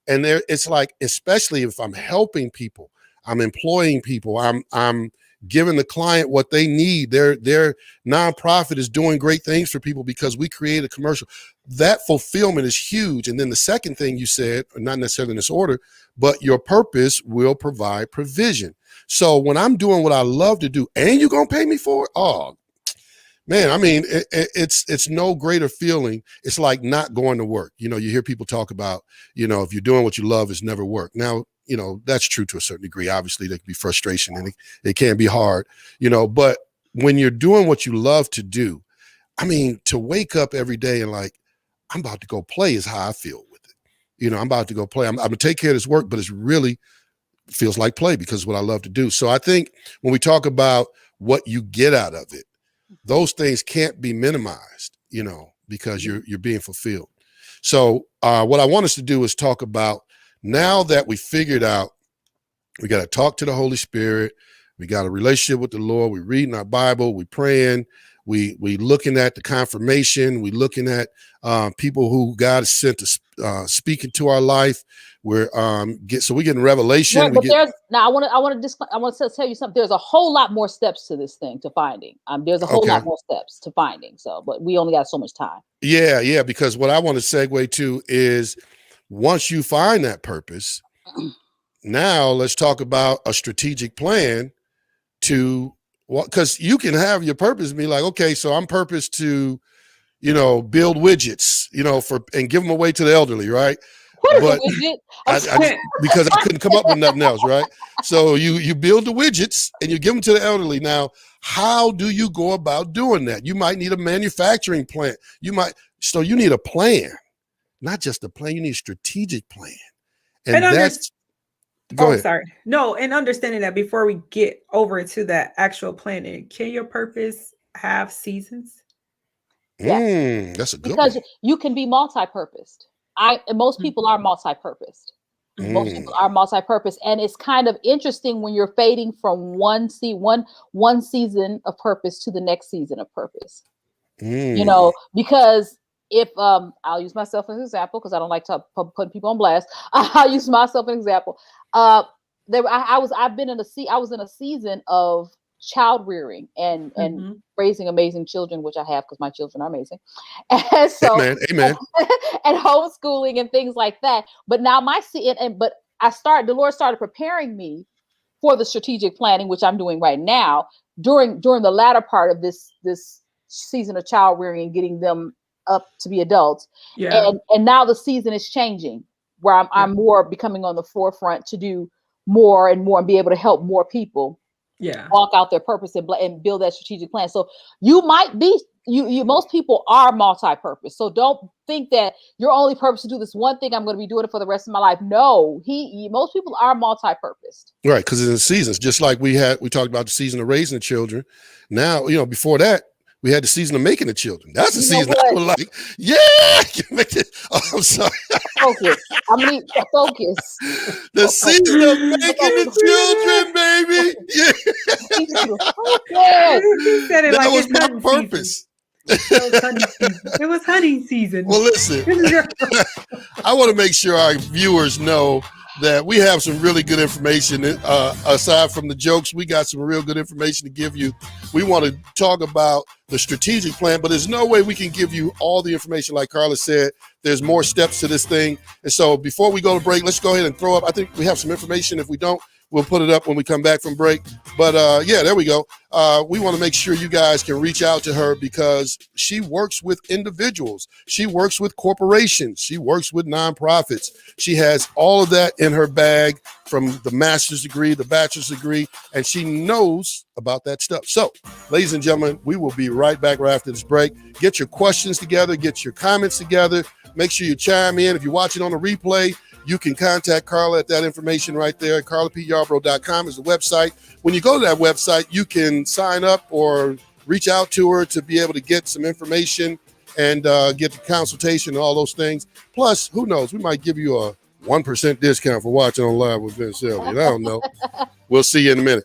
[SPEAKER 2] And it's like, especially if I'm helping people, I'm employing people, I'm giving the client what they need. Their nonprofit is doing great things for people because we create a commercial. That fulfillment is huge. And then the second thing you said, not necessarily in this order, but your purpose will provide provision. So when I'm doing what I love to do, and you're going to pay me for it, oh, man, I mean, it's no greater feeling. It's like not going to work. You hear people talk about, if you're doing what you love, it's never work. Now, that's true to a certain degree. Obviously, there can be frustration and it can be hard, but when you're doing what you love to do, I mean, to wake up every day and like, I'm about to go play is how I feel with it. I'm about to go play. I'm going to take care of this work, but it's really feels like play because it's what I love to do. So I think when we talk about what you get out of it, those things can't be minimized, because you're being fulfilled. So what I want us to do is talk about, now that we figured out, we got to talk to the Holy Spirit. We got a relationship with the Lord. We're reading our Bible. We're praying. We looking at the confirmation. We're looking at people who God has sent to speak into our life. We're we're getting revelation.
[SPEAKER 5] I want to tell you something. There's a whole lot more steps to this thing, to finding. There's a whole lot more steps to finding. So, but we only got so much time. Yeah.
[SPEAKER 2] Because what I want to segue to is, once you find that purpose, now let's talk about a strategic plan to, because you can have your purpose and be like, okay, so I'm purposed to, build widgets, and give them away to the elderly, right? But because I couldn't come up with nothing else, right? So you build the widgets and you give them to the elderly. Now, how do you go about doing that? You might need a manufacturing plant. So you need a plan, not just a plan. You need a strategic plan, and that's. Go ahead.
[SPEAKER 3] Sorry. No, and understanding that before we get over to that actual planning, can your purpose have seasons?
[SPEAKER 5] Yes.
[SPEAKER 2] That's a good
[SPEAKER 5] because
[SPEAKER 2] one.
[SPEAKER 5] You can be multi-purposed. Most people are multi-purposed. Most people are multi-purpose, and it's kind of interesting when you're fading from one season of purpose to the next season of purpose. Because if I'll use myself as an example, because I don't like to put people on blast. I'll use myself as an example. I was in a season of child rearing and raising amazing children, which I have because my children are amazing. And so,
[SPEAKER 2] amen.
[SPEAKER 5] and homeschooling and things like that. But now but the Lord started preparing me for the strategic planning, which I'm doing right now during the latter part of this season of child rearing and getting them up to be adults.
[SPEAKER 3] Yeah.
[SPEAKER 5] And now the season is changing where I'm more becoming on the forefront to do more and more and be able to help more people walk out their purpose and build that strategic plan. So you might be, most people are multi-purpose. So don't think that your only purpose to do this one thing, I'm going to be doing it for the rest of my life. No, most people are multi-purposed.
[SPEAKER 2] Right. Because in the seasons, just like we talked about the season of raising the children. Now, before that, we had the season of making the children. That's the season I was like, yeah, I'm sorry.
[SPEAKER 5] Focus. Focus.
[SPEAKER 2] The season of making the children, baby. Yeah.
[SPEAKER 3] He said it
[SPEAKER 2] that
[SPEAKER 3] like
[SPEAKER 2] was
[SPEAKER 3] it's
[SPEAKER 2] my
[SPEAKER 3] hunting
[SPEAKER 2] purpose.
[SPEAKER 3] It was hunting season.
[SPEAKER 2] Well, listen, I want to make sure our viewers know that we have some really good information. Aside from the jokes, we got some real good information to give you. We want to talk about the strategic plan, but there's no way we can give you all the information. Like Carla said, there's more steps to this thing. And so before we go to break, let's go ahead and throw up. I think we have some information. If we don't, we'll put it up when we come back from break. But yeah, there we go. We want to make sure you guys can reach out to her because she works with individuals. She works with corporations. She works with nonprofits. She has all of that in her bag from the master's degree, the bachelor's degree, and she knows about that stuff. So, ladies and gentlemen, we will be right back right after this break. Get your questions together. Get your comments together. Make sure you chime in. If you're watching on the replay, you can contact Carla at that information right there. CarlaPYarbrough.com is the website. When you go to that website, you can sign up or reach out to her to be able to get some information and get the consultation and all those things. Plus, who knows, we might give you a 1% discount for watching on Live with Vince Eliot. I don't know. We'll see you in a minute.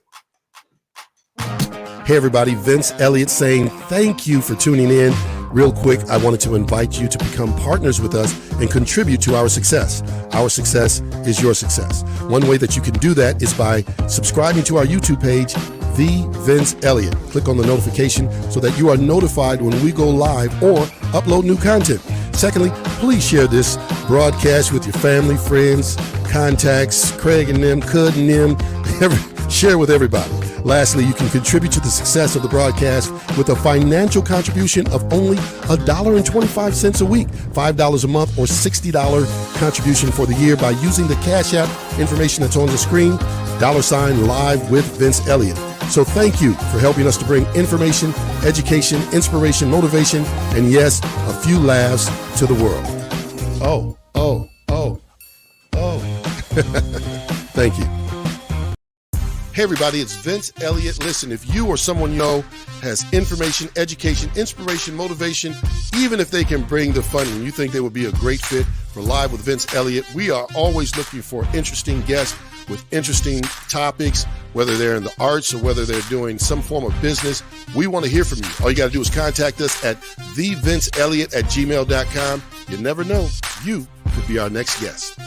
[SPEAKER 2] Hey, everybody. Vince Eliot saying thank you for tuning in. Real quick, I wanted to invite you to become partners with us and contribute to our success. Our success is your success. One way that you can do that is by subscribing to our YouTube page, The Vince Eliot. Click on the notification so that you are notified when we go live or upload new content. Secondly, please share this broadcast with your family, friends, contacts, Craig and them, Cud and them, share with everybody. Lastly, you can contribute to the success of the broadcast with a financial contribution of only $1.25 a week, $5 a month, or $60 contribution for the year by using the Cash App information that's on the screen, $ Live with Vince Eliot. So thank you for helping us to bring information, education, inspiration, motivation, and yes, a few laughs to the world. Oh. Thank you. Hey, everybody, it's Vince Eliot. Listen, if you or someone you know has information, education, inspiration, motivation, even if they can bring the fun and you think they would be a great fit for Live with Vince Eliot, we are always looking for interesting guests with interesting topics, whether they're in the arts or whether they're doing some form of business. We want to hear from you. All you got to do is contact us at thevinceeliot@gmail.com. You never know. You could be our next guest.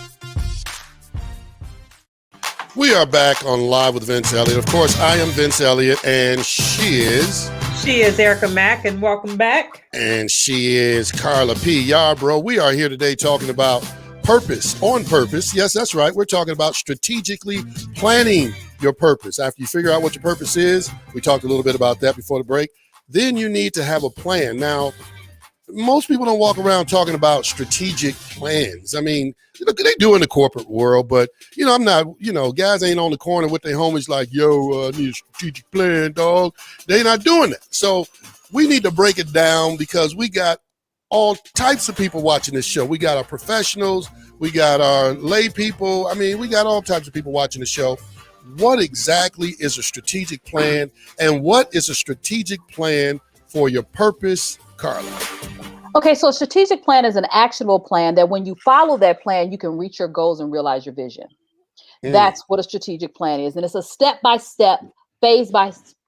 [SPEAKER 2] We are back on Live with Vince Eliot. Of course, I am Vince Eliot, and she is
[SPEAKER 3] Erica Mack, and welcome back.
[SPEAKER 2] And she is Carla P. Yarbrough. We are here today talking about purpose, on purpose. Yes, that's right. We're talking about strategically planning your purpose. After you figure out what your purpose is, we talked a little bit about that before the break, then you need to have a plan. Now, most people don't walk around talking about strategic plans. I mean, they do in the corporate world, but, I'm not, guys ain't on the corner with their homies like, I need a strategic plan, dog. They're not doing that. So we need to break it down because we got all types of people watching this show. We got our professionals. We got our lay people. I mean, we got all types of people watching the show. What exactly is a strategic plan? And what is a strategic plan for your purpose, Carla?
[SPEAKER 5] Okay, so a strategic plan is an actionable plan that when you follow that plan, you can reach your goals and realize your vision. That's what a strategic plan is. And it's a step-by-step,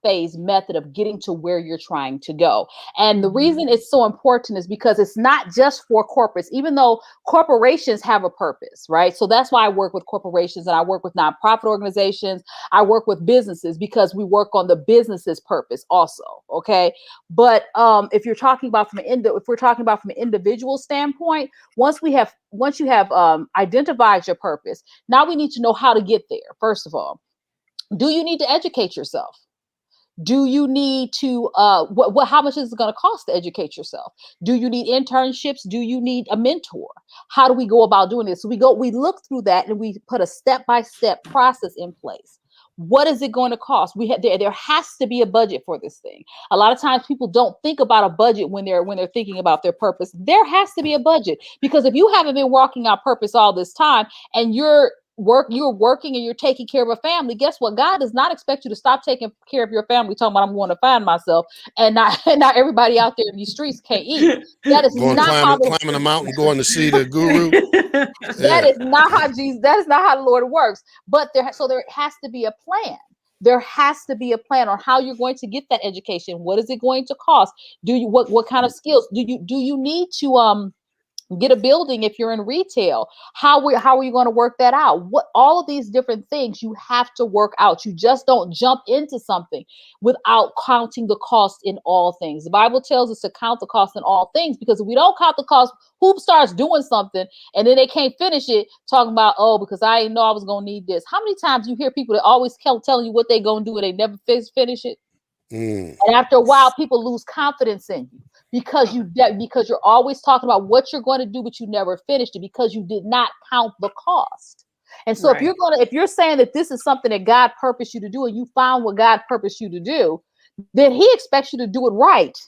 [SPEAKER 5] phase method of getting to where you're trying to go. And the reason it's so important is because it's not just for corporates, even though corporations have a purpose, right? So that's why I work with corporations and I work with nonprofit organizations. I work with businesses because we work on the business's purpose also. Okay. But if you're talking about if we're talking about from an individual standpoint, once you have identified your purpose, now we need to know how to get there. First of all, do you need to educate yourself? Do you need to how much is it going to cost to educate yourself? Do you need internships? Do you need a mentor? How do we go about doing this? So we look through that and we put a step-by-step process in place. What is it going to cost? There has to be a budget for this thing. A lot of times people don't think about a budget when they're thinking about their purpose. There has to be a budget, because if you haven't been walking out purpose all this time and you're working and you're taking care of a family, guess what? God does not expect you to stop taking care of your family, talking about I'm going to find myself, and not everybody out there in these streets can't eat. That is
[SPEAKER 2] Going climbing a mountain, going to see the guru.
[SPEAKER 5] That is not how Jesus. That is not how the Lord works. But there has to be a plan. There has to be a plan on how you're going to get that education. What is it going to cost? What kind of skills do you need to get a building if you're in retail? How are you going to work that out? All of these different things you have to work out. You just don't jump into something without counting the cost in all things. The Bible tells us to count the cost in all things, because if we don't count the cost, who starts doing something and then they can't finish it, talking about, oh, because I didn't know I was going to need this. How many times you hear people that always telling you what they're going to do and they never finish it? And after a while, people lose confidence in you because you're always talking about what you're going to do, but you never finished it because you did not count the cost. And so if you're saying that this is something that God purposed you to do and you found what God purposed you to do, then he expects you to do it right.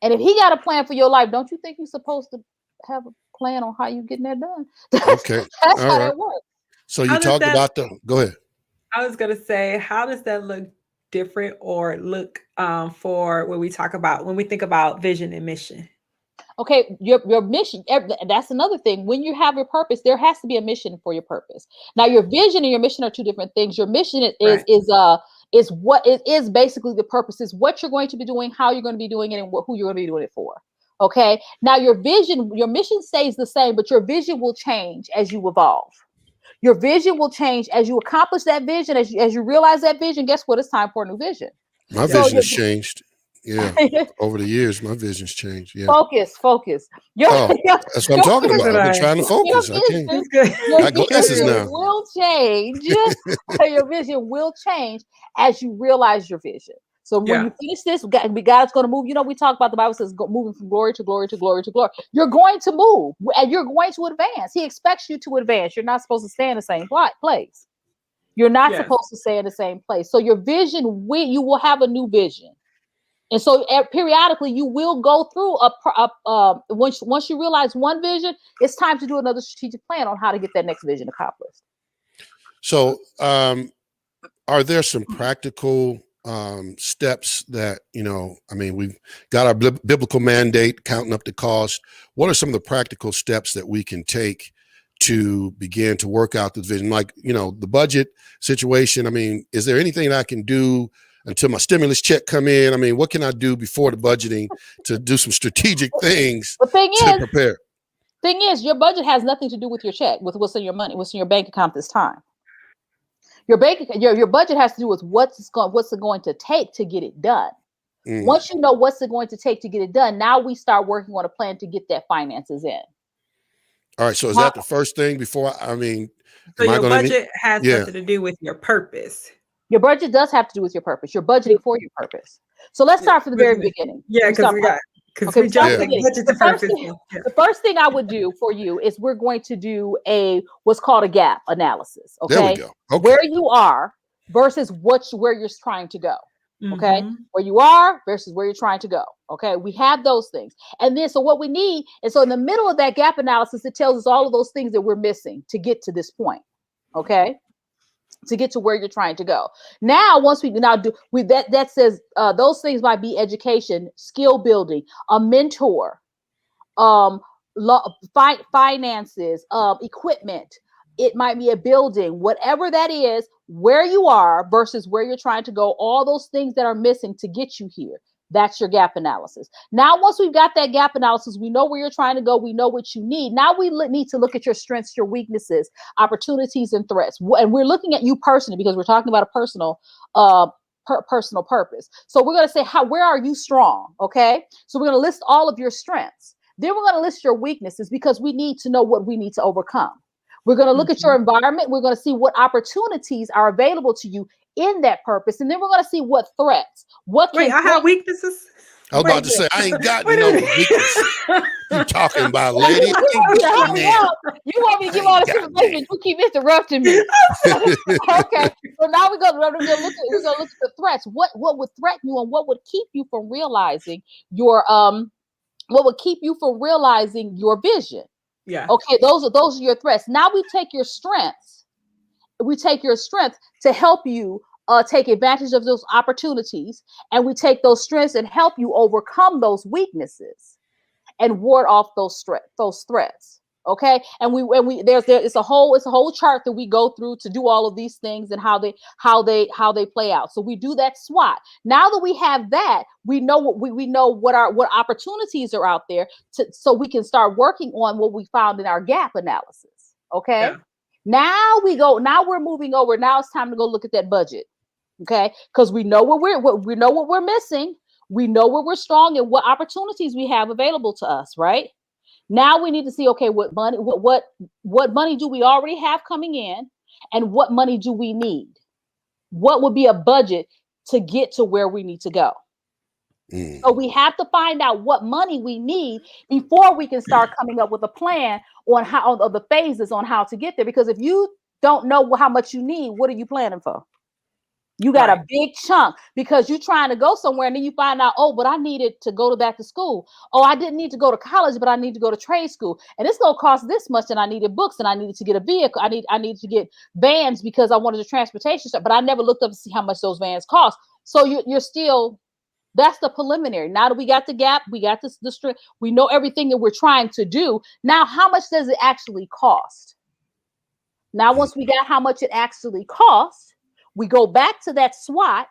[SPEAKER 5] And if he got a plan for your life, don't you think you're supposed to have a plan on how you're getting that done?
[SPEAKER 2] Okay.
[SPEAKER 5] That's how that works.
[SPEAKER 2] So you talked about go ahead.
[SPEAKER 3] I was going to say, how does that look different or look for when we think about vision and mission?
[SPEAKER 5] Okay, your mission, that's another thing. When you have your purpose, there has to be a mission for your purpose. Now, your vision and your mission are two different things. Your mission is what it is, basically the purpose is what you're going to be doing, how you're going to be doing it, and who you're going to be doing it for. Okay. Now, your mission stays the same, but your vision will change as you evolve. Your vision will change as you accomplish that vision, as you realize that vision. Guess what? It's time for a new vision.
[SPEAKER 2] My vision has changed. Yeah. Over the years, my vision's changed. Yeah.
[SPEAKER 5] Focus.
[SPEAKER 2] That's what I'm talking about. I've been trying to focus. I can't. I got glasses now.
[SPEAKER 5] Will change. Your vision will change as you realize your vision. So when you finish this, God's going to move. We talk about the Bible says moving from glory to glory to glory to glory. You're going to move and you're going to advance. He expects you to advance. You're not supposed to stay in the same place. You're not supposed to stay in the same place. So your vision, you will have a new vision. And so periodically you will go through once you realize one vision, it's time to do another strategic plan on how to get that next vision accomplished.
[SPEAKER 2] So are there some practical steps that, we've got our biblical mandate, counting up the cost. What are some of the practical steps that we can take to begin to work out the vision? Like, the budget situation. Is there anything I can do until my stimulus check come in? What can I do before the budgeting to do some strategic things to prepare?
[SPEAKER 5] Thing is, your budget has nothing to do with your check, with what's in your money, what's in your bank account this time. Your budget has to do with what's it going to take to get it done. Once you know what's it going to take to get it done, now we start working on a plan to get that finances in.
[SPEAKER 2] All right. So is that the first thing before?
[SPEAKER 3] So your budget has nothing to do with your purpose.
[SPEAKER 5] Your budget does have to do with your purpose. You're budgeting for your purpose. So let's start from the very beginning.
[SPEAKER 3] Yeah, the
[SPEAKER 5] first thing I would do for you is we're going to do what's called a gap analysis. Okay,
[SPEAKER 2] there we go. Okay.
[SPEAKER 5] Where you are versus where you're trying to go. Okay, where you are versus where you're trying to go. Okay, we have those things, and then so what we need, and so in the middle of that gap analysis, it tells us all of those things that we're missing to get to this point. Okay. To get to where you're trying to go. Now, once that says those things might be education, skill building, a mentor, finances, equipment, It might be a building, whatever that is, where you are versus where you're trying to go, all those things that are missing to get you here. That's your gap analysis. Now, once we've got that gap analysis, we know where you're trying to go. We know what you need. Now we need to look at your strengths, your weaknesses, opportunities, and threats. And we're looking at you personally because we're talking about a personal personal purpose. So we're going to say, where are you strong? Okay. So we're going to list all of your strengths. Then we're going to list your weaknesses because we need to know what we need to overcome. We're going to look at your environment. We're going to see what opportunities are available to you in that purpose. And then we're going to see what threats.
[SPEAKER 3] Wait, I have weaknesses?
[SPEAKER 2] I was about to say, I ain't got no weaknesses. You talking about, lady?
[SPEAKER 5] You want me to give all this information? You keep interrupting me. Okay. So now we're gonna look at the threats. What would threaten you and what would keep you from realizing your vision?
[SPEAKER 3] Yeah.
[SPEAKER 5] Okay, those are your threats. Now we take your strengths. We take your strength to help you take advantage of those opportunities, and we take those strengths and help you overcome those weaknesses and ward off those threats. Okay, and it's a whole chart that we go through to do all of these things and how they play out. So we do that SWOT. Now that we have that, we know what opportunities are out there so we can start working on what we found in our gap analysis. Okay. Yeah. Now we're moving over. Now it's time to go look at that budget. Okay, because we know what we're missing. We know where we're strong and what opportunities we have available to us. Right now, we need to see, okay, what money do we already have coming in, and what money do we need? What would be a budget to get to where we need to go? So we have to find out what money we need before we can start coming up with a plan on how of the phases on how to get there. Because if you don't know how much you need, what are you planning for? You got a big chunk because you're trying to go somewhere and then you find out, oh, but I needed to go back to school. Oh, I didn't need to go to college, but I need to go to trade school. And it's going to cost this much. And I needed books and I needed to get a vehicle. I needed to get vans because I wanted a transportation stuff, but I never looked up to see how much those vans cost. So you're still, that's the preliminary. Now that we got the gap, we got the strength, we know everything that we're trying to do. Now, how much does it actually cost? Now, once we got how much it actually costs, we go back to that SWOT,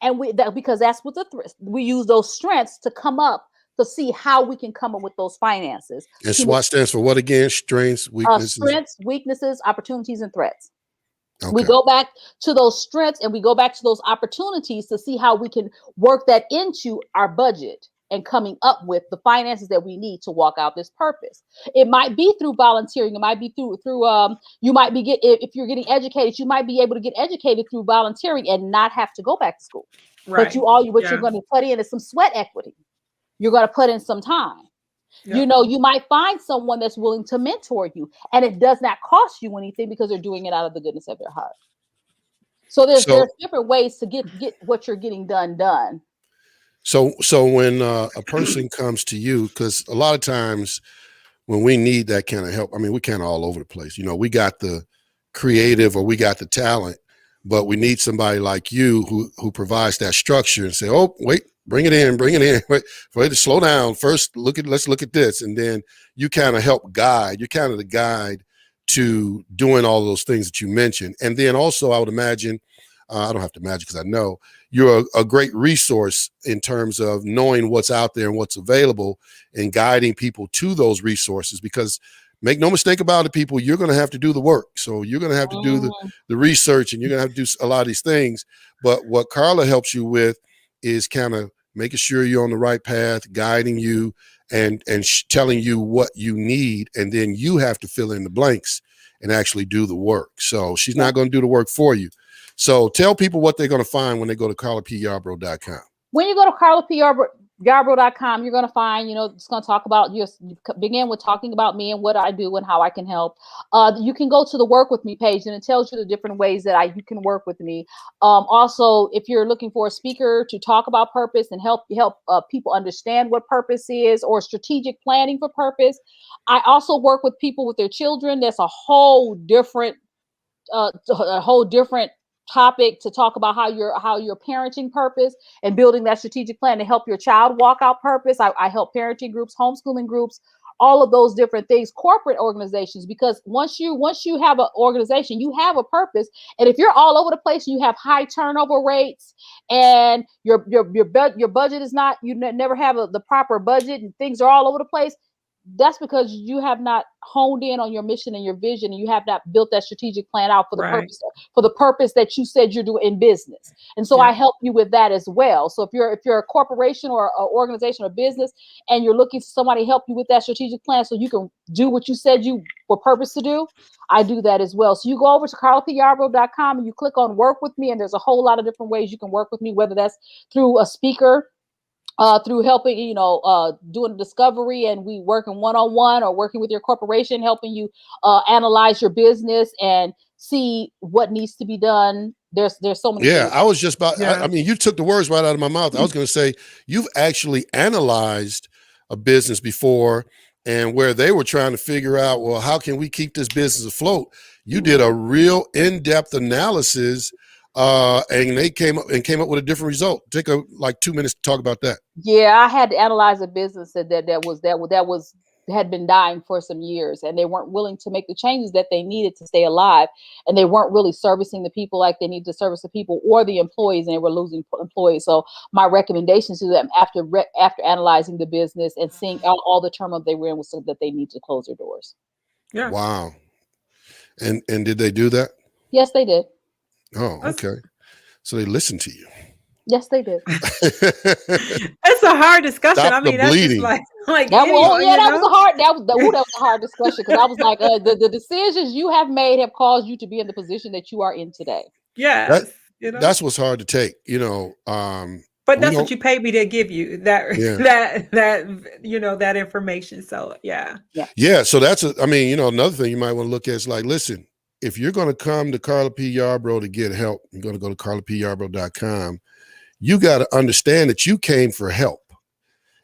[SPEAKER 5] and because that's what we use those strengths to come up to see how we can come up with those finances.
[SPEAKER 2] And SWOT stands for what again? Strengths,
[SPEAKER 5] weaknesses, opportunities, and threats.
[SPEAKER 2] Okay.
[SPEAKER 5] We go back to those strengths and we go back to those opportunities to see how we can work that into our budget and coming up with the finances that we need to walk out this purpose. It might be through volunteering. It might be through you might be if you're getting educated, you might be able to get educated through volunteering and not have to go back to school. Right. But you're going to put in is some sweat equity. You're going to put in some time. Yep. You might find someone that's willing to mentor you, and it does not cost you anything because they're doing it out of the goodness of their heart. So there's different ways to get what you're getting done.
[SPEAKER 2] So when a person comes to you, because a lot of times when we need that kind of help, I mean, we're kind of all over the place. We got the creative or we got the talent, but we need somebody like you who provides that structure and say, oh, wait, bring it in. Wait to slow down. First, let's look at this. And then you kind of help guide. You're kind of the guide to doing all those things that you mentioned. And then also I would imagine, I don't have to imagine because I know, you're a great resource in terms of knowing what's out there and what's available and guiding people to those resources, because make no mistake about it, people, you're going to have to do the work. So you're going to have to do the research and you're going to have to do a lot of these things. But what Carla helps you with is kind of making sure you're on the right path, guiding you and telling you what you need. And then you have to fill in the blanks and actually do the work. So she's not going to do the work for you. So tell people what they're going to find when they go to carlapyarbrough.com.
[SPEAKER 5] When you go to carlapyarbrough.com, you're going to find, it's going to talk about, you begin with talking about me and what I do and how I can help. You can go to the work with me page and it tells you the different ways that you can work with me. Also, if you're looking for a speaker to talk about purpose and help people understand what purpose is, or strategic planning for purpose. I also work with people with their children. That's a whole different topic to talk about how you're parenting purpose and building that strategic plan to help your child walk out purpose. I help parenting groups, homeschooling groups, all of those different things, corporate organizations, because once you have an organization, you have a purpose. And if you're all over the place, you have high turnover rates, and your budget is not, you never have the proper budget, and things are all over the place. That's because you have not honed in on your mission and your vision, and you have not built that strategic plan out for the purpose that you said you're doing in business. And so I help you with that as well. So if you're a corporation or an organization or business, and you're looking for somebody to help you with that strategic plan so you can do what you said you were purposed to do, I do that as well. So you go over to carlapyarbrough.com and you click on work with me, and there's a whole lot of different ways you can work with me, whether that's through a speaker, through helping, doing discovery, and we working one-on-one, or working with your corporation, helping you analyze your business and see what needs to be done. There's so many things.
[SPEAKER 2] I was just about, I mean, you took the words right out of my mouth. I was going to say, you've actually analyzed a business before, and where they were trying to figure out, well, how can we keep this business afloat? You did a real in-depth analysis, and they came up with a different result. Take like 2 minutes to talk about that. Yeah,
[SPEAKER 5] I had to analyze a business that had been dying for some years, and they weren't willing to make the changes that they needed to stay alive, and they weren't really servicing the people like they need to service the people or the employees, and they were losing employees. So my recommendations to them after analyzing the business and seeing all the turmoil they were in was that they need to close their doors.
[SPEAKER 2] Yeah. Wow. And did they do that?
[SPEAKER 5] Yes, they did.
[SPEAKER 2] Oh, okay. So they listened to you.
[SPEAKER 5] Yes, they did.
[SPEAKER 3] It's a hard discussion.
[SPEAKER 2] Stop the bleeding.
[SPEAKER 3] Just like
[SPEAKER 5] that was a hard discussion, because I was like, the decisions you have made have caused you to be in the position that you are in today.
[SPEAKER 3] Yeah,
[SPEAKER 2] that's what's hard to take.
[SPEAKER 3] But that's what you paid me to give you, that that information. So yeah.
[SPEAKER 2] So that's another thing you might want to look at is like, listen, if you're going to come to Carla P. Yarbrough to get help, you're going to go to carlapyarbrough.com. You got to understand that you came for help.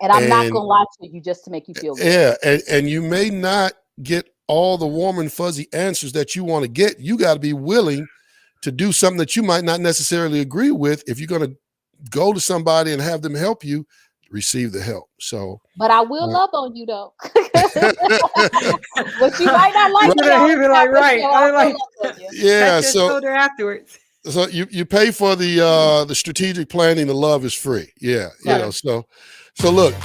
[SPEAKER 5] And I'm not going to lie to you just to make you feel good.
[SPEAKER 2] Yeah. And you may not get all the warm and fuzzy answers that you want to get. You got to be willing to do something that you might not necessarily agree with. If you're going to go to somebody and have them help you, receive the help. So,
[SPEAKER 5] but I will love on you though. But you might not like it.
[SPEAKER 3] You'd be like, right.
[SPEAKER 2] Yeah.
[SPEAKER 3] So there afterwards.
[SPEAKER 2] So you pay for the strategic planning. The love is free. Yeah. So look,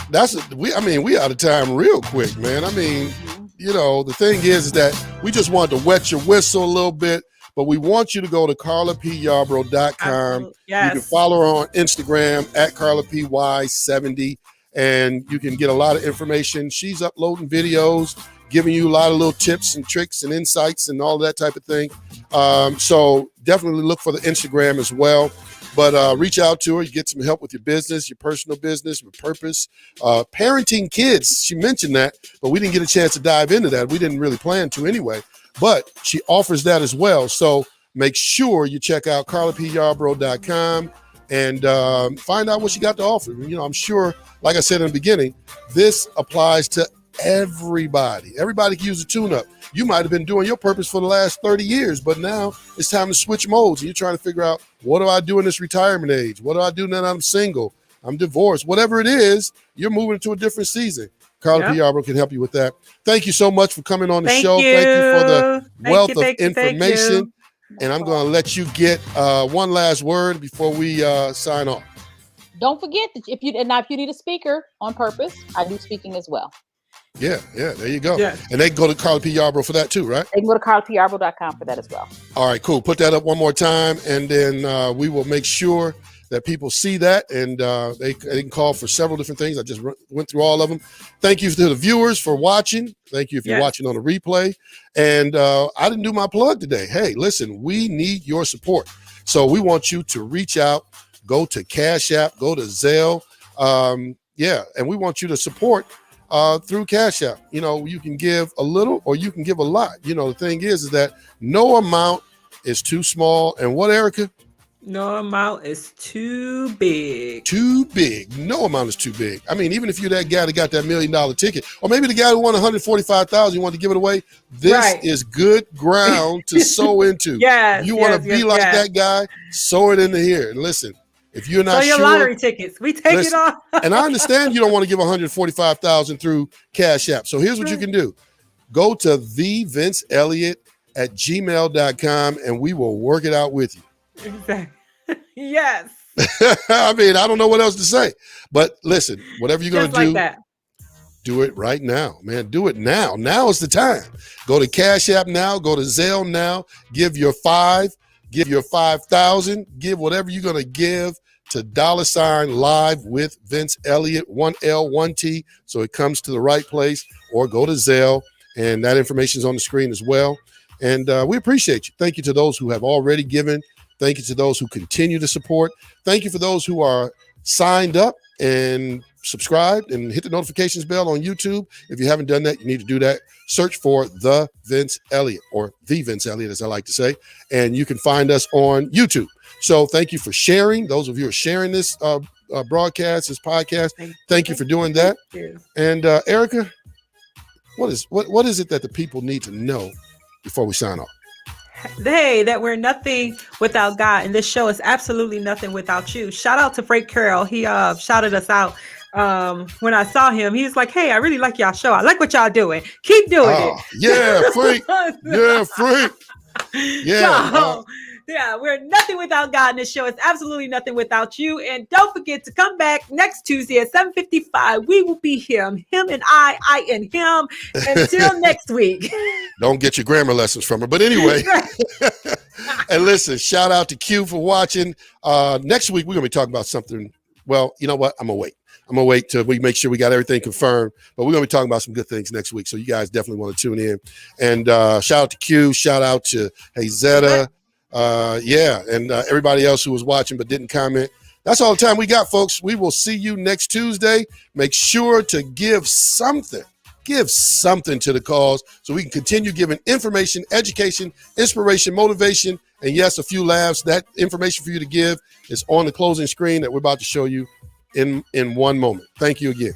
[SPEAKER 2] we out of time real quick, man. The thing is that we just wanted to wet your whistle a little bit, but we want you to go to carlapyarbrough.com.
[SPEAKER 3] Yes.
[SPEAKER 2] You can follow her on Instagram at carlapy70, and you can get a lot of information. She's uploading videos, giving you a lot of little tips and tricks and insights and all that type of thing. So definitely look for the Instagram as well. But reach out to her. You get some help with your business, your personal business, with purpose, parenting kids. She mentioned that, but we didn't get a chance to dive into that. We didn't really plan to anyway. But she offers that as well. So make sure you check out carlapyarbrough.com and find out what she got to offer. I'm sure, like I said in the beginning, this applies to everybody. Everybody can use a tune-up. You might have been doing your purpose for the last 30 years, but now it's time to switch modes. And you're trying to figure out, what do I do in this retirement age? What do I do now that I'm single? I'm divorced. Whatever it is, you're moving into a different season. Carla P. Yarbrough can help you with that. Thank you so much for coming on the show. Thank you for the wealth of information. And I'm going to let you get one last word before we sign off.
[SPEAKER 5] Don't forget that if you need a speaker on purpose, I do speaking as well.
[SPEAKER 2] Yeah, there you go. Yeah. And they can go to Carla P. Yarbrough for that too, right?
[SPEAKER 5] They can go to carlapyarbrough.com for that as well.
[SPEAKER 2] All right, cool. Put that up one more time, and then we will make sure that people see that, and they can call for several different things. I just went through all of them. Thank you to the viewers for watching. Thank you if you're watching on a replay. And I didn't do my plug today. Hey, listen, we need your support. So we want you to reach out, go to Cash App, go to Zelle. And we want you to support through Cash App. You can give a little or you can give a lot. The thing is that no amount is too small. And what, Erica?
[SPEAKER 3] No amount is too big.
[SPEAKER 2] Too big. No amount is too big. Even if you're that guy that got that $1 million ticket, or maybe the guy who won $145,000, you want to give it away. This is good ground to sow into. You want to be like that guy, sow it into here. And listen, If you're
[SPEAKER 3] So
[SPEAKER 2] not
[SPEAKER 3] your
[SPEAKER 2] sure,
[SPEAKER 3] lottery tickets, we take it off.
[SPEAKER 2] and I understand you don't want to give $145,000 through Cash App. So here's what you can do. Go to thevinceeliot@gmail.com and we will work it out with you.
[SPEAKER 3] Exactly. Yes.
[SPEAKER 2] I mean, I don't know what else to say. But listen, whatever you're going to do,
[SPEAKER 3] like that.
[SPEAKER 2] do it right now, man. Do it now. Now is the time. Go to Cash App now. Go to Zelle now. Give your $5. Give your $5,000. Give whatever you're going to give to $live with Vince Eliot, 1L, 1T, so it comes to the right place. Or go to Zelle, and that information is on the screen as well. And we appreciate you. Thank you to those who have already given. Thank you to those who continue to support. Thank you for those who are signed up and subscribed and hit the notifications bell on YouTube. If you haven't done that, you need to do that. Search for The Vince Eliot, or The Vince Eliot, as I like to say, and you can find us on YouTube. So thank you for sharing. Those of you who are sharing this broadcast, this podcast, thank you for doing that. And Erica, what is it that the people need to know before we sign off?
[SPEAKER 3] Hey, that we're nothing without God, and this show is absolutely nothing without you. Shout out to Frank Carroll. He shouted us out when I saw him. He was like, "Hey, I really like y'all show. I like what y'all doing. Keep doing it."
[SPEAKER 2] Yeah, Frank. Yeah, Frank. Yeah.
[SPEAKER 3] So, yeah, we're nothing without God, and this show is absolutely nothing without you. And don't forget to come back next Tuesday at 7:55. We will be him and I and him. Until next week.
[SPEAKER 2] Don't get your grammar lessons from her. But anyway, and listen, shout out to Q for watching. Next week, we're going to be talking about something. Well, you know what? I'm going to wait till we make sure we got everything confirmed. But we're going to be talking about some good things next week. So you guys definitely want to tune in. And shout out to Q. Shout out to Zeta. And everybody else who was watching but didn't comment. That's all the time we got, folks. We will see you next Tuesday. Make sure to give something to the cause so we can continue giving information, education, inspiration, motivation, and yes, a few laughs. That information for you to give is on the closing screen that we're about to show you in one moment. Thank you again.